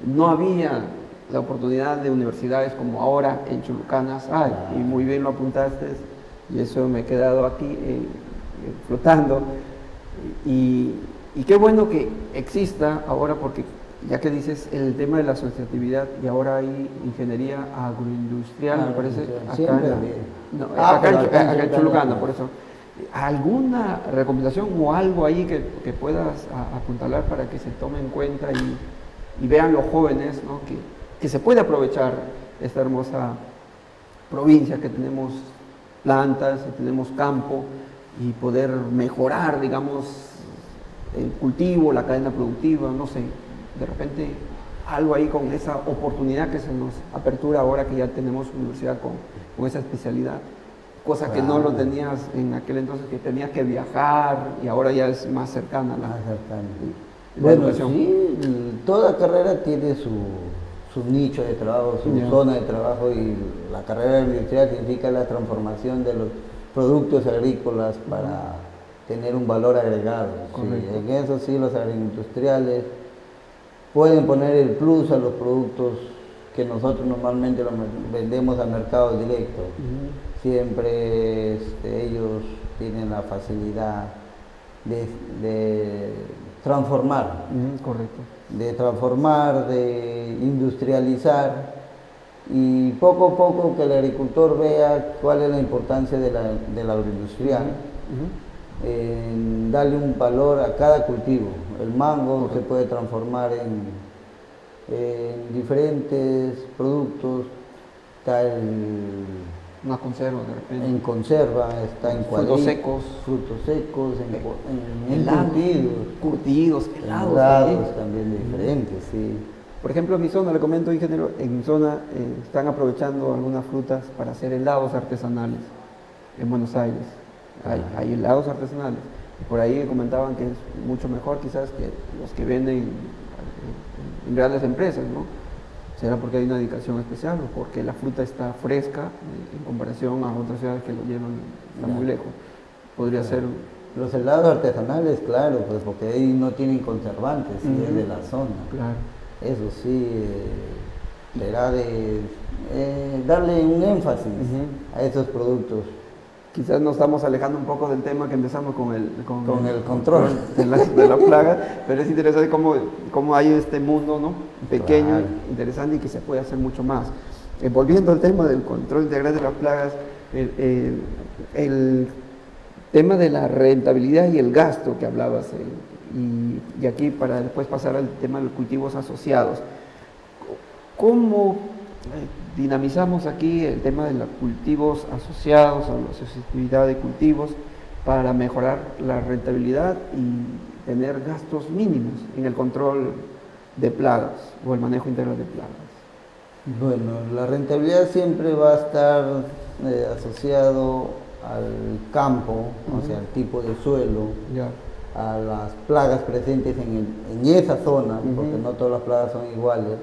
no había la oportunidad de universidades como ahora en Chulucanas hay, y muy bien lo apuntaste, y eso me he quedado aquí flotando, y qué bueno que exista ahora, porque ya que dices el tema de la asociatividad, y ahora hay ingeniería agroindustrial, me parece, acá en Chulucanas, por eso. ¿Alguna recomendación o algo ahí que puedas apuntalar para que se tome en cuenta y vean los jóvenes, ¿no? que se puede aprovechar esta hermosa provincia, que tenemos plantas, que tenemos campo, y poder mejorar, digamos, el cultivo, la cadena productiva, no sé, de repente algo ahí con esa oportunidad que se nos apertura ahora que ya tenemos universidad con esa especialidad, cosa que no lo tenías en aquel entonces, que tenías que viajar y ahora ya es más cercana la Bueno, educación. sí, toda carrera tiene su nicho de trabajo, su zona de trabajo, y la carrera industrial significa la transformación de los productos agrícolas para tener un valor agregado. Sí, en eso sí los agroindustriales pueden poner el plus a los productos que nosotros normalmente los vendemos a mercados directos. Siempre ellos tienen la facilidad de transformar, correcto. de transformar, de industrializar, y poco a poco que el agricultor vea cuál es la importancia de la agroindustrial, en darle un valor a cada cultivo. El mango se puede transformar en diferentes productos, está una conserva de repente. En conserva, está en frutos secos, en helados, curtidos, helados también diferentes, sí. Por ejemplo, en mi zona, le comento, ingeniero, en mi zona están aprovechando algunas frutas para hacer helados artesanales en Buenos Aires. Hay helados artesanales. Por ahí comentaban que es mucho mejor quizás que los que venden en grandes empresas, ¿no? ¿Será porque hay una dedicación especial o porque la fruta está fresca en comparación a otras ciudades que lo llevan muy lejos? Podría ser. Los helados artesanales, claro, pues porque ahí no tienen conservantes, es de la zona. Claro. Eso sí, será de darle un énfasis a esos productos. Quizás nos estamos alejando un poco del tema que empezamos con el control de la plaga, pero es interesante cómo hay este mundo, ¿no? Pequeño, interesante, y que se puede hacer mucho más. Volviendo al tema del control integral de las plagas, el tema de la rentabilidad y el gasto que hablabas, y aquí para después pasar al tema de los cultivos asociados. ¿Cómo dinamizamos aquí el tema de los cultivos asociados o la asociatividad de cultivos para mejorar la rentabilidad y tener gastos mínimos en el control de plagas o el manejo integral de plagas? Bueno, la rentabilidad siempre va a estar asociado al campo, o sea, al tipo de suelo, a las plagas presentes en esa zona, porque no todas las plagas son iguales,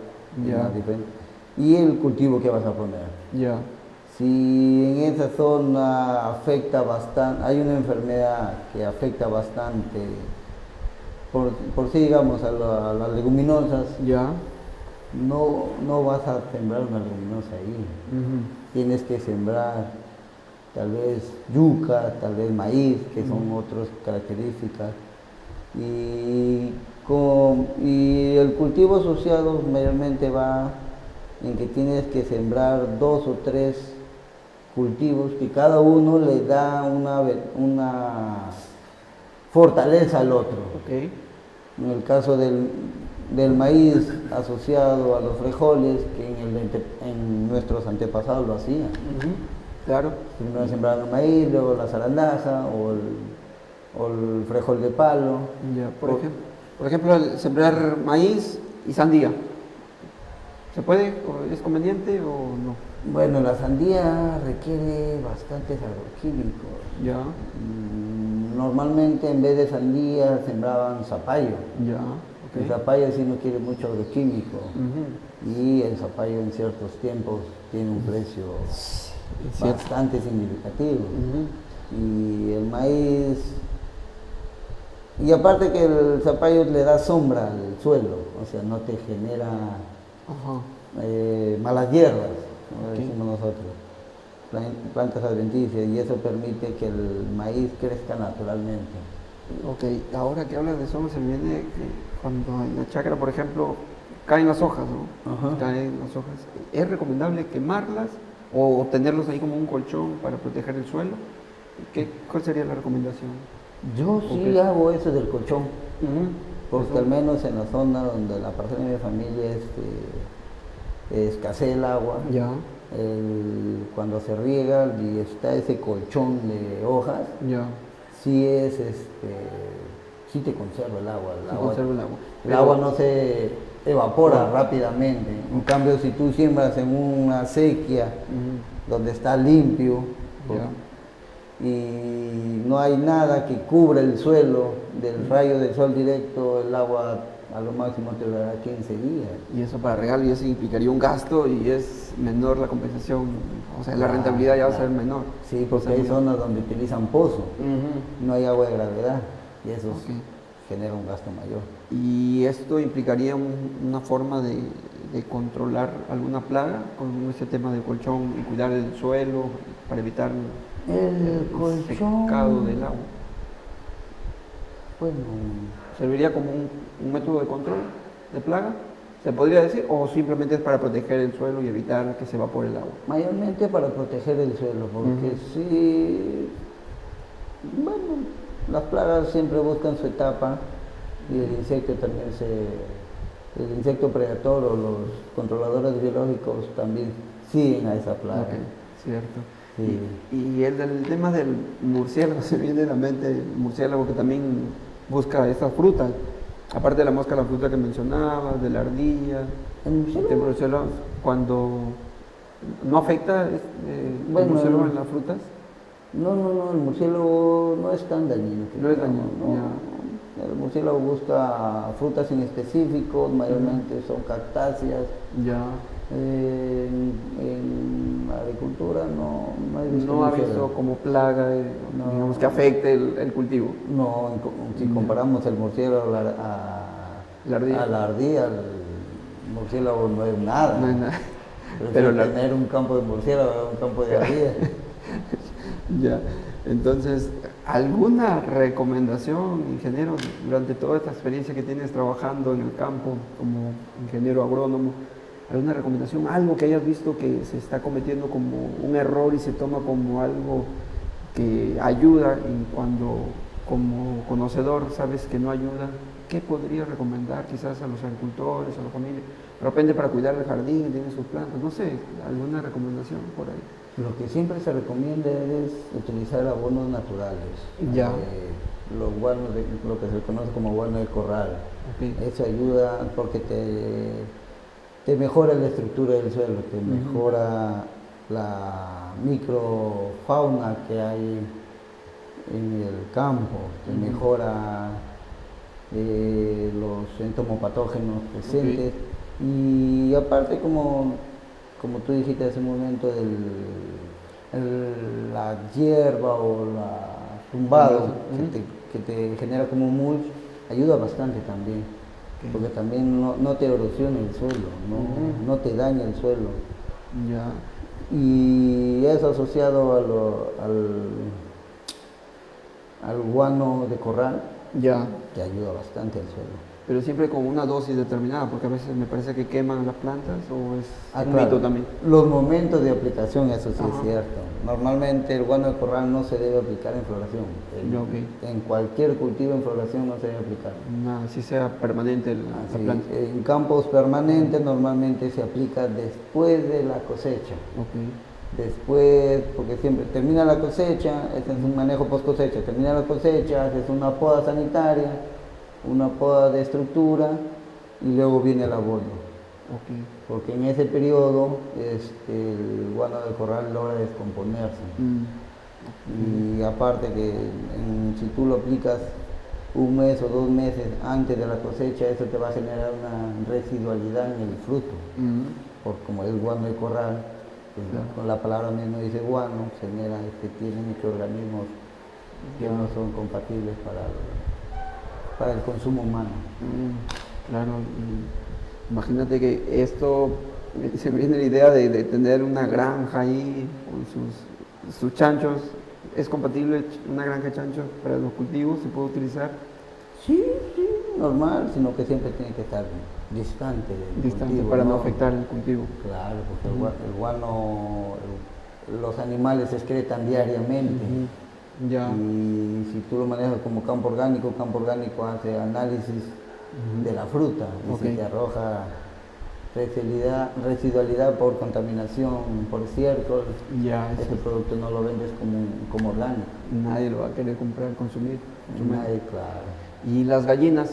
y el cultivo que vas a poner. Si en esa zona afecta bastante, hay una enfermedad que afecta bastante, por sí digamos, a las leguminosas, no vas a sembrar una leguminosa ahí. Tienes que sembrar tal vez yuca, tal vez maíz, que son otras características. Y el cultivo asociado mayormente va en que tienes que sembrar 2 o 3 cultivos que cada uno le da una fortaleza al otro. En el caso del maíz asociado a los frijoles, que en nuestros antepasados lo hacían. Claro. Primero sembraban maíz, luego la zarandaja o el frijol de palo. Por ejemplo, sembrar maíz y sandía. ¿Se puede? ¿Es conveniente o no? Bueno, la sandía requiere bastantes agroquímicos. Normalmente en vez de sandía sembraban zapallo. El zapallo sí no quiere mucho agroquímico. Y el zapallo en ciertos tiempos tiene un precio bastante significativo. Y el maíz, y aparte que el zapallo le da sombra al suelo, o sea, no te genera malas hierbas, como decimos nosotros, plantas adventicias, y eso permite que el maíz crezca naturalmente. Ahora que hablas de sombra, se me viene que cuando en la chacra, por ejemplo, caen las hojas, ¿no? Caen las hojas. ¿Es recomendable quemarlas o tenerlos ahí como un colchón para proteger el suelo? ¿Cuál sería la recomendación? Yo sí hago eso del colchón, porque al menos en la zona donde la parcela de mi familia escasea el agua, cuando se riega y está ese colchón de hojas, sí es sí te conserva el agua. Se conserva el agua. El agua no se evapora rápidamente. En cambio, si tú siembras en una sequía donde está limpio y no hay nada que cubra el suelo del rayo del sol directo, el agua a lo máximo te dará 15 días. Y eso para regar, y eso implicaría un gasto y es menor la compensación, o sea, la rentabilidad ya va a ser menor. Sí, porque hay zonas donde utilizan pozo, no hay agua de gravedad y eso genera un gasto mayor. ¿Y esto implicaría una forma de controlar alguna plaga con ese tema del colchón y cuidar el suelo para evitar el colchón secado del agua? Bueno, ¿serviría como un método de control de plaga? ¿Se podría decir? ¿O simplemente es para proteger el suelo y evitar que se evapore el agua? Mayormente para proteger el suelo, porque sí, bueno, las plagas siempre buscan su etapa y el insecto también el insecto predador o los controladores biológicos también siguen a esa plaga. Okay, cierto. Sí. Y el tema del murciélago, se viene a la mente el murciélago que también busca estas frutas, aparte de la mosca, la fruta que mencionabas, de la ardilla. ¿El murciélago? Cuando no afecta el murciélago en las frutas. No, el murciélago no es tan dañino. No es dañino, El murciélago busca frutas en específico, mayormente son cactáceas. Ya. En agricultura no he visto. No ha visto como plaga, digamos, que afecte el cultivo. No, si comparamos el murciélago a la ardilla, el murciélago no es nada. No es nada. Pero tener un campo de murciélago, un campo de ardilla. Ya, entonces, ¿alguna recomendación, ingeniero, durante toda esta experiencia que tienes trabajando en el campo como ingeniero agrónomo? ¿Alguna recomendación, algo que hayas visto que se está cometiendo como un error y se toma como algo que ayuda y cuando como conocedor sabes que no ayuda? ¿Qué podrías recomendar quizás a los agricultores, a la familia? De repente para cuidar el jardín, tienen sus plantas, no sé, alguna recomendación por ahí. Lo que siempre se recomienda es utilizar abonos naturales. Ya. Los guanos, lo que se conoce como guano de corral. Okay. Eso ayuda porque te mejora la estructura del suelo, te mejora la microfauna que hay en el campo, te mejora los entomopatógenos presentes y aparte como tú dijiste hace un momento, la hierba o la tumbado que te genera como mulch ayuda bastante también. Porque también no te erosiona el suelo, no te daña el suelo. Ya. Y eso asociado al guano de corral, te ayuda bastante al suelo. Pero siempre con una dosis determinada, porque a veces me parece que queman las plantas o es un claro, mito también. Los momentos de aplicación, eso sí es cierto. Normalmente el guano de corral no se debe aplicar en floración. En cualquier cultivo en floración no se debe aplicar. Nada, si sea permanente la planta. En campos permanentes normalmente se aplica después de la cosecha. Después, porque siempre termina la cosecha, este es un manejo post cosecha, termina la cosecha, haces una poda sanitaria, una poda de estructura y luego viene el abono. Porque en ese periodo el guano del corral logra descomponerse. Y aparte que si tú lo aplicas un mes o 2 meses antes de la cosecha, eso te va a generar una residualidad en el fruto. Porque como es guano de corral, con la palabra misma dice guano, genera tiene microorganismos que no son compatibles para el consumo humano. Claro, imagínate que esto, se me viene la idea de tener una granja ahí con sus chanchos. ¿Es compatible una granja de chanchos para los cultivos? ¿Se puede utilizar? Sí, normal, sino que siempre tiene que estar distante del cultivo, para no afectar el cultivo. Claro, porque el guano, los animales se excretan diariamente. Ya. Y si tú lo manejas como campo orgánico hace análisis de la fruta y si te arroja residualidad por contaminación, por estiércol, ese producto no lo vendes como orgánico. Nadie lo va a querer comprar, consumir. Nadie, claro. ¿Y las gallinas,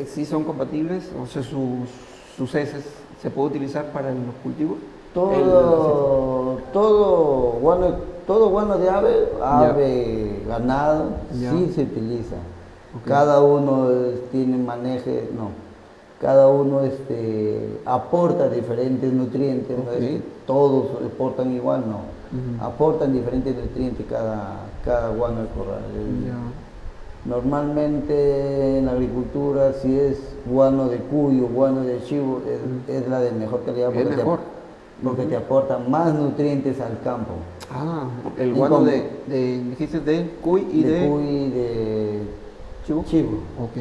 sí son compatibles? O sea, sus heces se puede utilizar para los cultivos. Todo guano de ave, ganado, Ya. sí se utiliza. Ok. Cada uno tiene maneje, no, cada uno aporta diferentes nutrientes, no es Ok. que todos aportan igual, no. Ujú. Aportan diferentes nutrientes cada guano de corral. Ya. Normalmente en la agricultura, si es guano de cuyo, guano de chivo, es la de mejor calidad Es mejor. porque Ujú. te aporta más nutrientes al campo. Ah, el En guano com- dijiste de cuy y de de cuy y de chivo. chivo. Ok.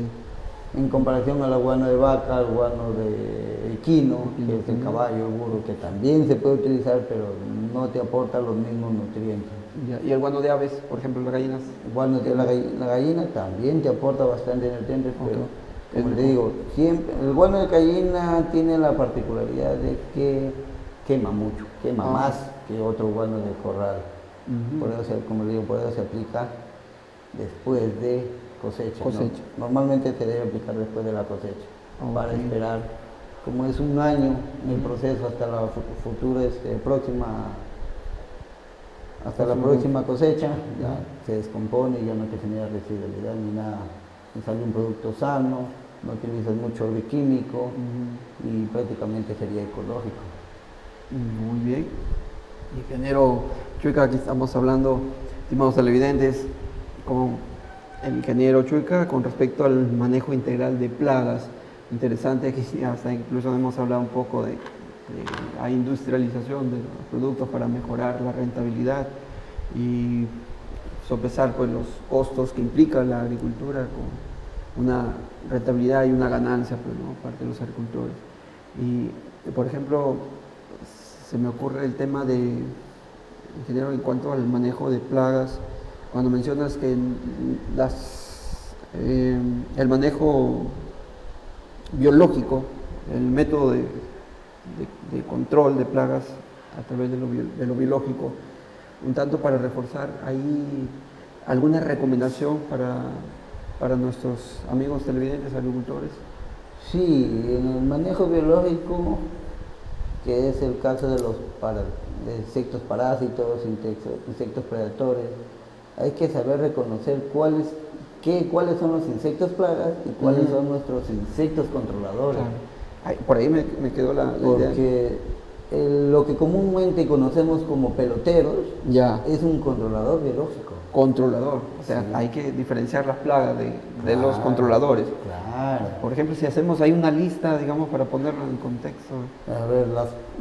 En comparación a la guano de vaca, al guano de equino, que es el Ujú. caballo, el burro, que también se puede utilizar, pero no te aporta los mismos nutrientes. Ya. Y el guano de aves, por ejemplo, las gallinas. Bueno, la gallina también te aporta bastante nutrientes, Ok. pero Es como te mejor. digo, siempre, el guano de gallina tiene la particularidad de que quema mucho, quema más que otro guano de corral. Ujú. Por eso, como le digo, por eso se aplica después de cosecha. ¿no? Cosecha. Normalmente se debe aplicar después de la cosecha, para Ok. esperar, como es un año el proceso hasta la futura hasta la próxima cosecha, ya se descompone y ya no te genera residualidad ni nada. Te sale un producto sano, no utilizas mucho agroquímico y prácticamente sería ecológico. Muy bien. Ingeniero Chuica, aquí estamos hablando, estimados televidentes, con el ingeniero Chuica con respecto al manejo integral de plagas. Interesante, aquí hasta incluso hemos hablado un poco de la industrialización de los productos para mejorar la rentabilidad y sopesar pues, los costos que implica la agricultura con una rentabilidad y una ganancia pues, ¿no? Parte de los agricultores. Y, por ejemplo, se me ocurre el tema de, ingeniero, en cuanto al manejo de plagas, cuando mencionas que el manejo biológico, el método de control de plagas a través de lo biológico, un tanto para reforzar, ¿hay alguna recomendación para nuestros amigos televidentes, agricultores? Sí, en el manejo biológico, que es el caso de de insectos parásitos, insectos predadores, hay que saber reconocer cuáles son los insectos plagas y cuáles son nuestros insectos controladores. Claro. Ay, por ahí me quedó la idea. Porque lo que comúnmente conocemos como peloteros Ya. es un controlador biológico. Controlador, o sea, Sí. hay que diferenciar las plagas de los Claro, controladores. Claro. Por ejemplo, si hacemos ahí una lista, digamos, para ponerlo en contexto. A ver,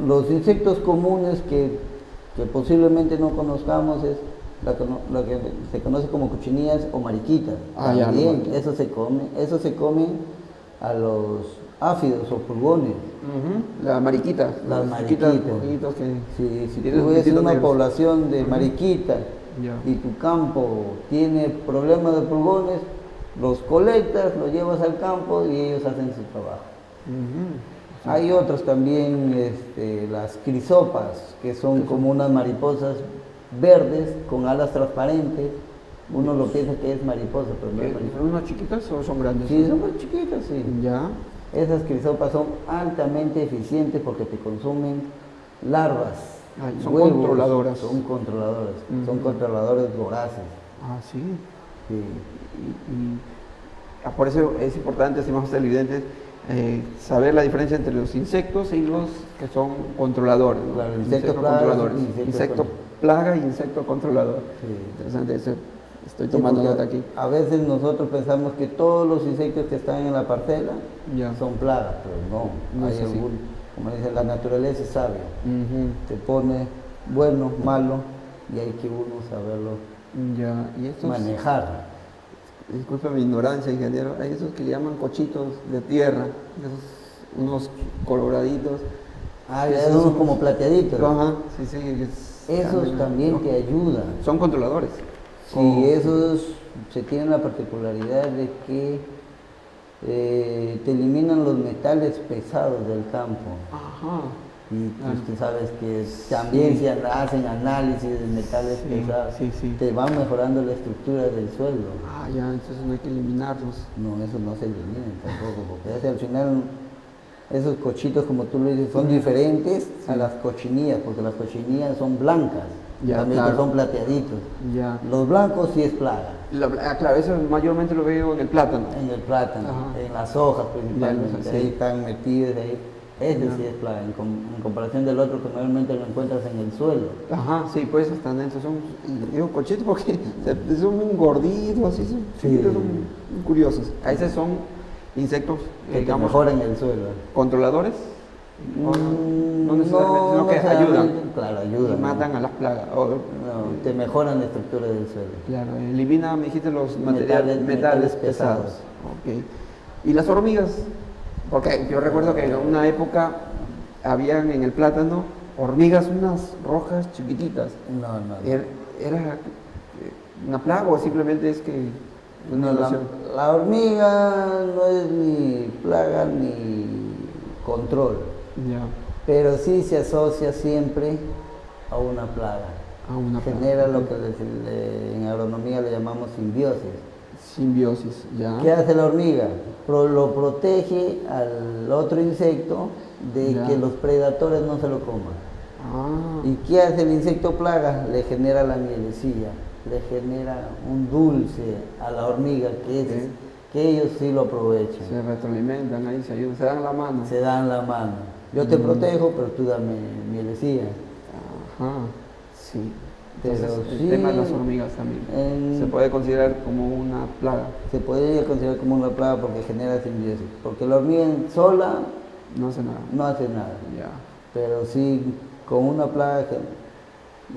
los insectos comunes que posiblemente no conozcamos es la que se conoce como cochinillas o mariquitas. Ya, También, eso se come a los áfidos o pulgones. La mariquita. Las los chiquitas, mariquitas. ojitos que Si tienen tú ves ojitos una negros. población de mariquitas Ya. y tu campo tiene problemas de pulgones, los colectas, los llevas al campo y ellos hacen su trabajo. Ujú. Hay otros también, las crisopas, que son como unas mariposas verdes con alas transparentes. Uno lo piensa que es mariposa, pero no es mariposa. ¿Son unas chiquitas o son grandes? Sí, son muy chiquitas, sí. Ya. Esas crisopas son altamente eficientes porque te consumen larvas. Son huevos, controladoras. Son controladoras. Son Ujú. controladores voraces. Ah, sí. Sí. Por eso es importante, estimados televidentes, saber la diferencia entre los insectos y los que son controladores. ¿no? Claro, Insectos plaga, controladores. insectos Insecto plaga y insecto controlador. Sí. Interesante eso. Estoy Sí, tomando porque nota aquí. a veces nosotros pensamos que todos los insectos que están en la parcela Ya. son plagas, pero no. No Hay es así. como dice, la naturaleza es sabia. Ujú. Te pone bueno, malo, y hay que uno saberlo Ya. Y estos, manejar. disculpe mi ignorancia, ingeniero, hay esos que le llaman cochitos de tierra, esos, unos coloraditos. Esos son como plateaditos. Ajá, sí, sí. Esos también te ayudan. Son controladores. Sí, esos se tienen la particularidad de que te eliminan los metales pesados del campo. Ajá. Y tú sabes que también si hacen análisis de metales pesados, te van mejorando la estructura del suelo. Ah, ya, entonces no hay que eliminarlos. No, eso no se elimina tampoco, porque al final esos cochitos, como tú lo dices, son diferentes a las cochinillas, porque las cochinillas son blancas, también son plateaditos. Ya. Los blancos sí es plaga. Claro, eso mayormente lo veo en el plátano. En el plátano, en las hojas principalmente, ahí están metidos ahí. Ese sí es plaga, en comparación del otro que normalmente lo encuentras en el suelo. Ajá, sí, pues están dentro, son, digo cochitos porque son un gorditos, así, son curiosos. A veces son insectos, que digamos, mejoran el suelo. ¿Controladores? No necesariamente, sino que ayudan. Claro, ayudan. Y matan a las plagas. Te mejoran la estructura del suelo. Claro, elimina, me dijiste, los metales pesados. Okay. ¿Y las hormigas? Porque yo recuerdo que en una época habían en el plátano hormigas, unas rojas chiquititas. No. ¿Era una plaga o simplemente es que...? No, la hormiga no es ni plaga ni control, pero sí se asocia siempre a una plaga. Genera lo que en agronomía le llamamos simbiosis. Simbiosis, ya. ¿Qué hace la hormiga? Lo protege al otro insecto de que los predadores no se lo coman. ¿Y qué hace el insecto plaga? Le genera la mielecilla, le genera un dulce a la hormiga que ellos sí lo aprovechan. Se retroalimentan ahí, se ayudan, se dan la mano. Se dan la mano. Yo te protejo, pero tú dame mielecilla. Ajá, sí. Pero el tema de las hormigas también se puede considerar como una plaga. Se puede considerar como una plaga porque genera simbiosis. Porque la hormiga sola no hace nada. No hace nada. Ya. Pero sí, con una plaga,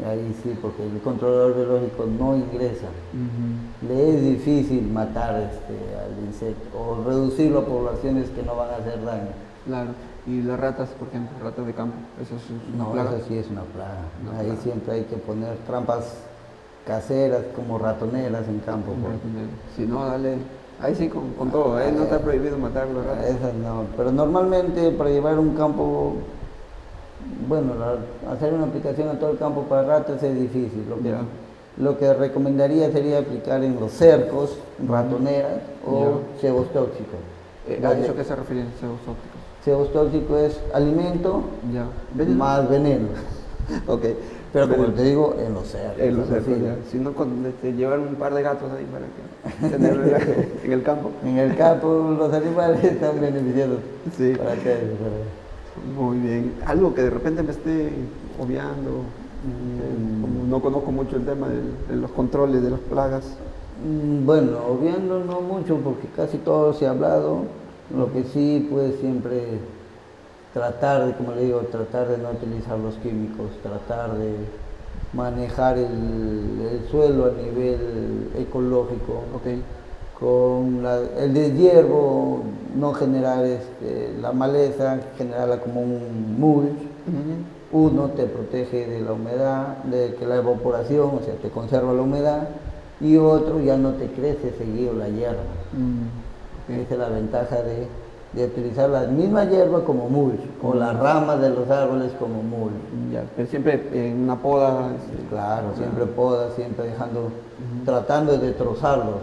ahí sí, porque el controlador biológico no ingresa. Le es difícil matar al insecto o reducirlo a poblaciones que no van a hacer daño. Claro. ¿Y las ratas, por ejemplo, ratas de campo? ¿Eso es una plaga? Eso sí es una plaga. Ahí siempre hay que poner trampas caseras como ratoneras en campo. Si no, dale. Ahí sí con todo, no está prohibido matar las ratas. Esas no, pero normalmente para llevar un campo, bueno, hacer una aplicación a todo el campo para ratas es difícil. Lo que recomendaría sería aplicar en los cercos, ratoneras o cebos tóxicos. ¿A eso qué se refiere, cebos tóxicos? Cebos tóxicos es alimento más veneno. Okay. Pero como te digo, en los cercos. En los cercos, si no, llevar un par de gatos ahí para que tenerlo en el campo. En el campo los animales están beneficiados. Sí. Para que, Muy bien. Algo que de repente me esté obviando, como no conozco mucho el tema de los controles de las plagas. Bueno, obviando no mucho porque casi todo se ha hablado. Lo que sí, pues siempre tratar de, como le digo, tratar de no utilizar los químicos, tratar de manejar el suelo a nivel ecológico, con el deshiervo, no generar la maleza, generarla como un mulch. Uno te protege de la humedad, de que la evaporación, o sea, te conserva la humedad, y otro ya no te crece seguido la hierba. Esa es la ventaja de utilizar la misma hierba como mulch, o las ramas de los árboles como mulch. Pero siempre en una poda. Claro, siempre poda, siempre tratando de trozarlos.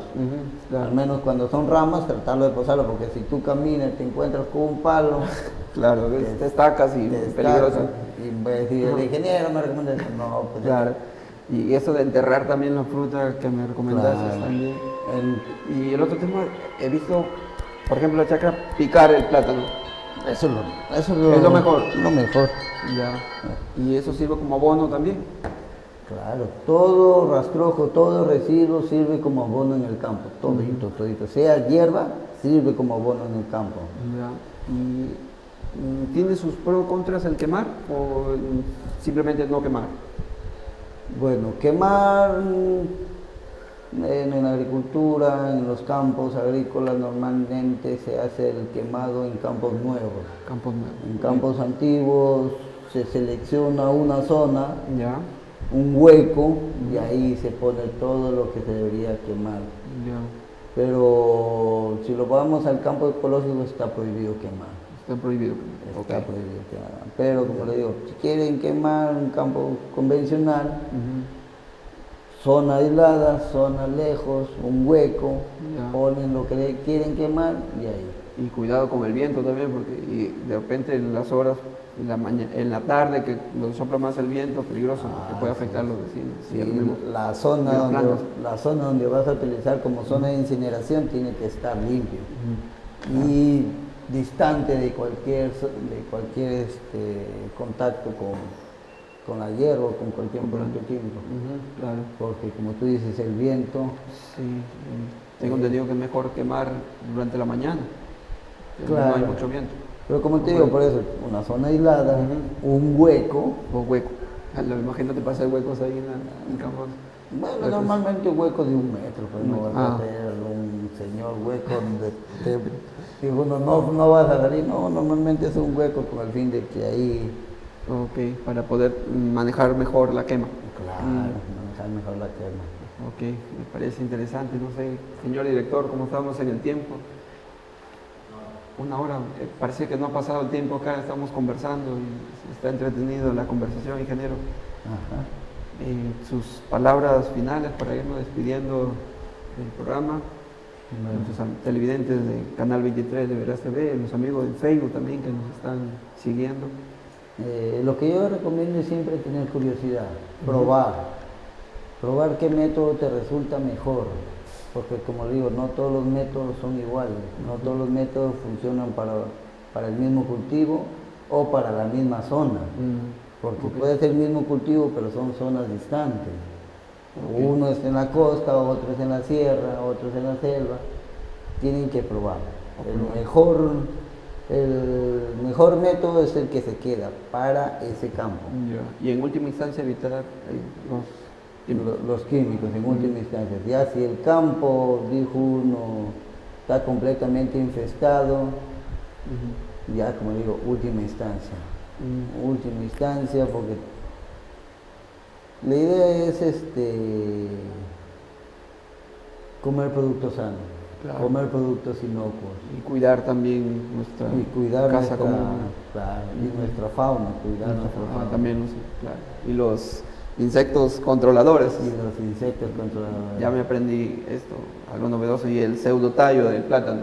Al menos cuando son ramas, tratarlo de trozarlos, porque si tú caminas y te encuentras con un palo, claro, te estacas y es peligroso. Y si el ingeniero me recomienda eso, no, pues. Claro. Y eso de enterrar también la fruta que me recomendaste también. Y el otro tema, he visto, por ejemplo, la chacra, picar el plátano. Eso es lo mejor. Lo mejor. Y eso sirve como abono también. Claro, todo rastrojo, todo residuo sirve como abono en el campo, todito. Sea hierba, sirve como abono en el campo. ¿Y tiene sus pros y contras el quemar o simplemente no quemar? Bueno, quemar en la agricultura, en los campos agrícolas, normalmente se hace el quemado en campos nuevos. En campos antiguos se selecciona una zona, un hueco, y ahí se pone todo lo que se debería quemar. Pero si lo vamos al campo ecológico, está prohibido quemar. Está prohibido. Está prohibido. Pero como le digo, si quieren quemar un campo convencional, zona aislada, zona lejos, un hueco, ponen lo que quieren quemar y ahí. Y cuidado con el viento también, porque de repente en las horas, en la tarde, que nos sopla más el viento, peligroso, que puede afectar a los vecinos. Sí, la zona donde vas a utilizar como zona de incineración tiene que estar limpio y distante de cualquier contacto con la hierba o con cualquier producto químico. Claro. Porque como tú dices, el viento... Sí, tengo entendido que es mejor quemar durante la mañana, claro. No hay mucho viento. Pero como te digo, por eso, una zona aislada, un hueco... Imagínate pasar huecos ahí en campos. Bueno, normalmente huecos de 1 metro, pues no vas a tener un señor hueco donde no vas a salir, no, normalmente es un hueco con el fin de que ahí... Ok, para poder manejar mejor la quema. Claro, manejar mejor la quema. Ok, me parece interesante, no sé, señor director, ¿cómo estamos en el tiempo? 1 hora, parece que no ha pasado el tiempo acá, estamos conversando y está entretenido la conversación, ingeniero. Ajá. Sus palabras finales para irnos despidiendo del programa. Nuestros televidentes de Canal 23 de Veraz TV, los amigos de Facebook también que nos están siguiendo. Lo que yo recomiendo es siempre tener curiosidad, probar qué método te resulta mejor, porque como digo, no todos los métodos son iguales, no todos los métodos funcionan para el mismo cultivo o para la misma zona, porque puede ser el mismo cultivo pero son zonas distantes. Uno es en la costa, otro es en la sierra, otro es en la selva. Tienen que probar. El mejor método es el que se queda para ese campo. Y en última instancia evitar los químicos, en última instancia. Ya si el campo, dijo uno, está completamente infestado, ya como digo, última instancia. Última instancia, porque la idea es comer productos sanos, comer productos inocuos. Y cuidar también nuestra casa común. Claro, y nuestra fauna, cuidar nuestra fauna. También, claro. Y los insectos controladores. Y los insectos controladores. Ya me aprendí esto, algo novedoso, y el pseudotallo del plátano.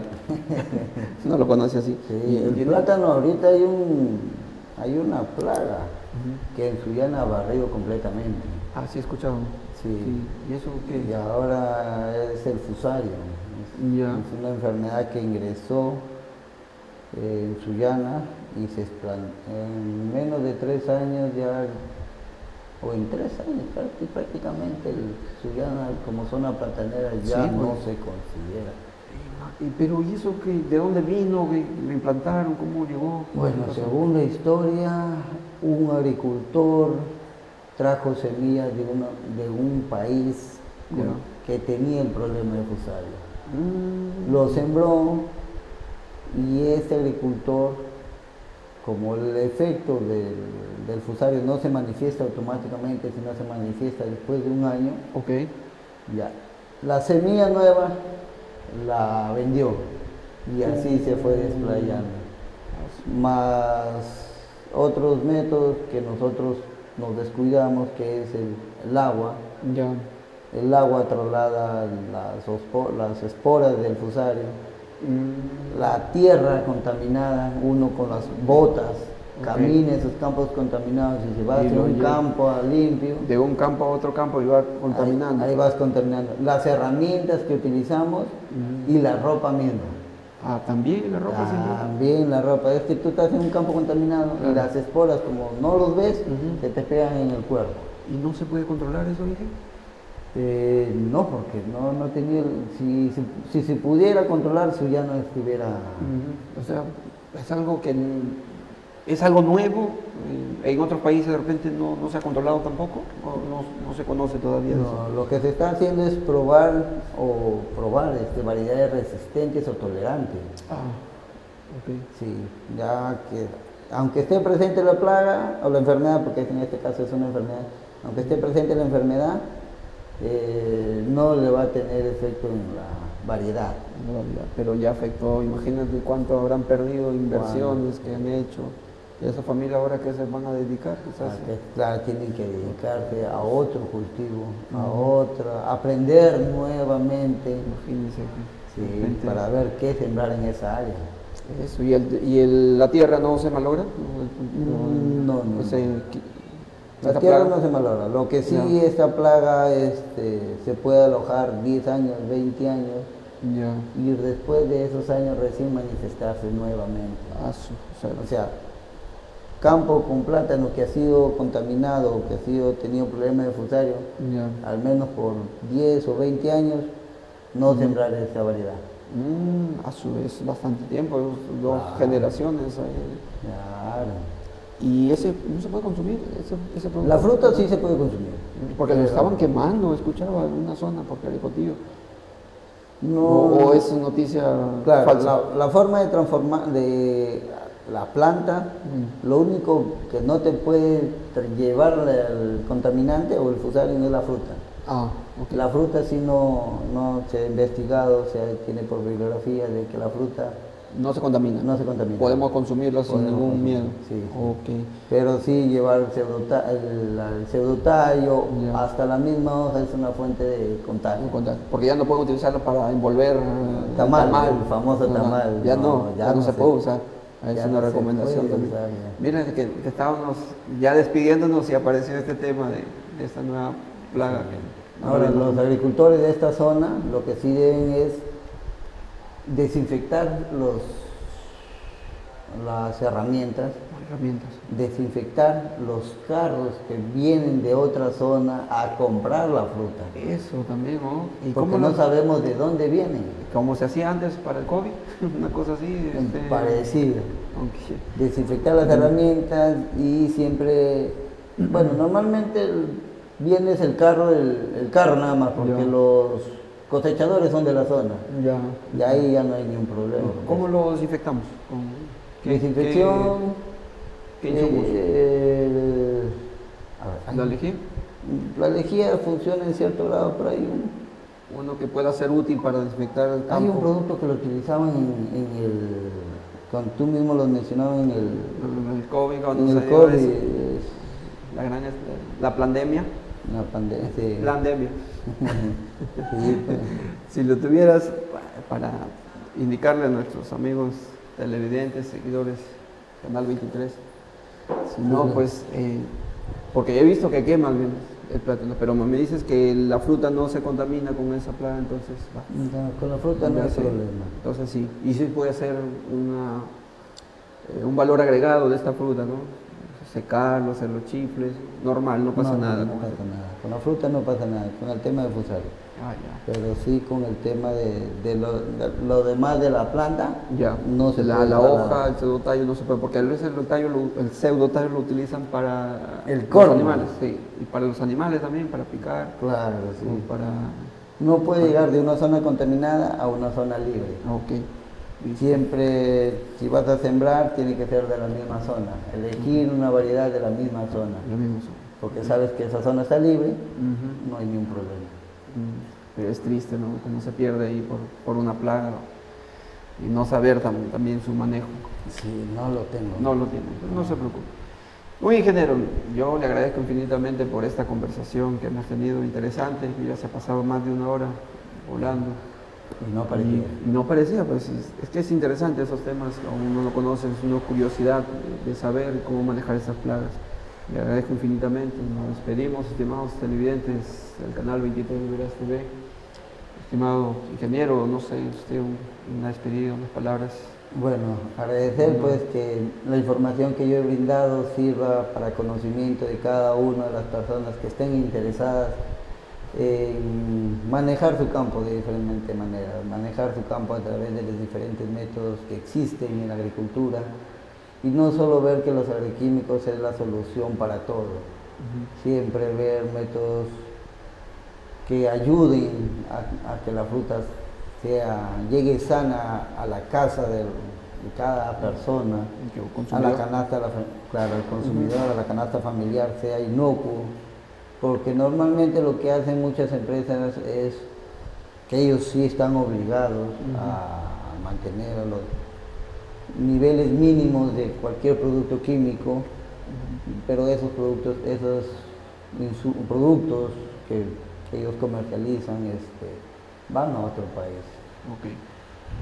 No lo conoce así. Sí, el plátano ahorita hay una plaga que en Sullana ha barrido completamente. Ah, sí, he escuchado. Sí. ¿Y eso qué? Y ahora es el fusario. Es una enfermedad que ingresó en Sullana y en menos de 3 años ya, o en 3 años prácticamente, el Sullana como zona platanera ya no se considera. Pero ¿y eso qué? ¿De dónde vino? ¿Lo implantaron? ¿Cómo llegó? Bueno, según la historia, un agricultor trajo semillas de un país que tenía el problema de fusario. Lo sembró y este agricultor, como el efecto del fusario no se manifiesta automáticamente, sino se manifiesta después de 1 año, ya la semilla nueva la vendió y así se fue desplayando. Más otros métodos que nosotros nos descuidamos, que es el agua. El agua traslada las esporas del fusario. La tierra contaminada, uno con las botas camina esos campos contaminados y se va hacia un campo limpio. De un campo a otro campo y va contaminando. Ahí vas contaminando. Las herramientas que utilizamos y la ropa misma. Ah, también la ropa. También la ropa. Es que tú estás en un campo contaminado y las esporas, como no los ves, se te pegan en el cuerpo. ¿Y no se puede controlar eso, dije? No, porque no tenía. Si se pudiera controlar, si ya no estuviera. O sea, es algo nuevo. En otros países de repente no se ha controlado tampoco, no se conoce todavía. No, lo que se está haciendo es probar variedades resistentes o tolerantes. Sí, ya que aunque esté presente la plaga o la enfermedad, porque en este caso es una enfermedad, aunque esté presente la enfermedad, no le va a tener efecto en la variedad. barbaridad. Pero ya afectó, imagínate cuánto habrán perdido inversiones que han hecho. Y esa familia ahora que se van a dedicar, quizás. Claro, tienen que dedicarse a otro cultivo, a otra, aprender nuevamente, Imagínense. sí, para ver qué sembrar en esa área. Eso, la tierra no se malogra. No. La ¿Esta tierra plaga? no se malogra. Lo que sí, Ya. esta plaga se puede alojar 10 años, 20 años, Ya. y después de esos años recién manifestarse nuevamente. O sea, campo con plátano que ha sido contaminado, que ha sido tenido problemas de fusario, ya. al menos por 10 o 20 años, no sembrar esa variedad. A su vez, bastante tiempo, dos Claro. generaciones. Claro. ¿Y ese no se puede consumir? Ese producto? La fruta sí se puede consumir. Porque lo Pero estaban quemando, escuchaba en una zona, porque el cotillo. No, O es noticia claro, falsa. la forma de transformar de la planta, lo único que no te puede llevar el contaminante o el fusario es la fruta. Ok. La fruta sí no se ha investigado, tiene por bibliografía de que la fruta No se contamina. no se contamina. Podemos consumirlo sin Podemos ningún consumir, miedo. sí. Ok. Pero sí llevar el pseudotallo Ya. hasta la misma hoja es una fuente de contagio. Porque ya no pueden utilizarlo para envolver Tamal, el famoso tamal. Ya no se puede usar. Es ya una no se recomendación puede también. usar, ya. Miren que estábamos ya despidiéndonos y apareció este tema de esta nueva plaga. Ahora, los agricultores de esta zona lo que sí deben es desinfectar las herramientas, desinfectar los carros que vienen de otra zona a comprar la fruta. Eso también, ¿no? ¿Y Porque cómo no sabemos de dónde vienen. como se hacía antes para el COVID? Una cosa así. Parecido. Ok. Desinfectar las herramientas y siempre, bueno, normalmente viene el carro nada más, porque Ya. los cosechadores son de la zona. Ya. Y ahí ya no hay ningún problema. ¿Cómo lo desinfectamos? Desinfección. ¿Qué insumos? ¿La lejía? La lejía funciona en cierto grado, pero Uno que pueda ser útil para desinfectar el campo. hay un producto que lo utilizaban cuando tú mismo lo mencionabas en El COVID, cuando el se dio COVID, eso, la pandemia. la pandemia. Sí. Pandemia. Sí, pues. Si lo tuvieras para indicarle a nuestros amigos televidentes, seguidores, Canal 23, si no, pues, porque he visto que queman bien el plátano, pero me dices que la fruta no se contamina con esa plaga, entonces va. No, con la fruta no hay problema. Entonces sí, y sí puede ser un valor agregado de esta fruta, ¿no? Secarlo, hacer los chifles, normal, no pasa nada. No pasa nada. Con la fruta no pasa nada, con el tema de fusario. Ya. Pero sí con el tema de lo demás de la planta, Ya. no se puede La usar hoja, nada. el pseudotallo no se puede, porque a veces el pseudotallo lo utilizan para El los corno. animales, sí, y para los animales también, para picar, Claro, sí. o para... No puede llegar de una zona contaminada a una zona libre. Ok. Siempre, si vas a sembrar, tiene que ser de la misma zona. Elegir una variedad de la misma zona. Lo mismo son. Porque sabes que esa zona está libre, Ujú. no hay ningún problema. Pero es triste, ¿no? Cómo se pierde ahí por una plaga y no saber también su manejo. Sí, no lo tengo. No lo tiene, pues no se preocupe. Muy ingeniero, yo le agradezco infinitamente por esta conversación que hemos tenido interesante, que ya se ha pasado más de una hora volando. Y no parecía. Y no parecía, pues es que es interesante esos temas, aún no lo conoces, es una curiosidad de saber cómo manejar esas plagas. Le agradezco infinitamente, nos despedimos, estimados televidentes del canal 23 de Veras TV. Estimado ingeniero, no sé, usted una despedida, unas palabras. Bueno, agradecer pues que la información que yo he brindado sirva para conocimiento de cada una de las personas que estén interesadas en manejar su campo de diferente manera, manejar su campo a través de los diferentes métodos que existen en la agricultura y no solo ver que los agroquímicos es la solución para todo, siempre ver métodos que ayuden a que la fruta llegue sana a la casa de cada persona, a la canasta, claro, al consumidor, a la canasta familiar, sea inocuo, porque normalmente lo que hacen muchas empresas es ellos sí están obligados a mantener a los niveles mínimos de cualquier producto químico, pero esos productos, productos que ellos comercializan van a otro país. Okay.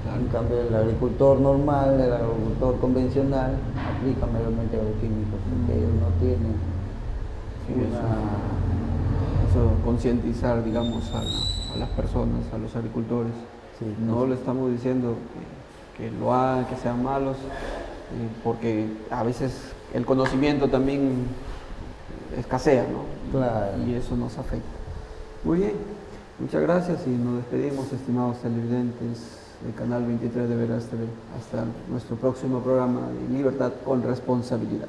Claro. En cambio, el agricultor normal, el agricultor convencional, aplica meramente agroquímicos porque ellos no tienen eso, concientizar, digamos, a las personas, a los agricultores. Sí, no le estamos diciendo que lo hagan, que sean malos, porque a veces el conocimiento también escasea, ¿no? Claro. Y eso nos afecta. Muy bien, muchas gracias y nos despedimos, estimados televidentes del canal 23 de Veras TV. Hasta nuestro próximo programa de Libertad con Responsabilidad.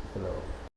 Hasta luego.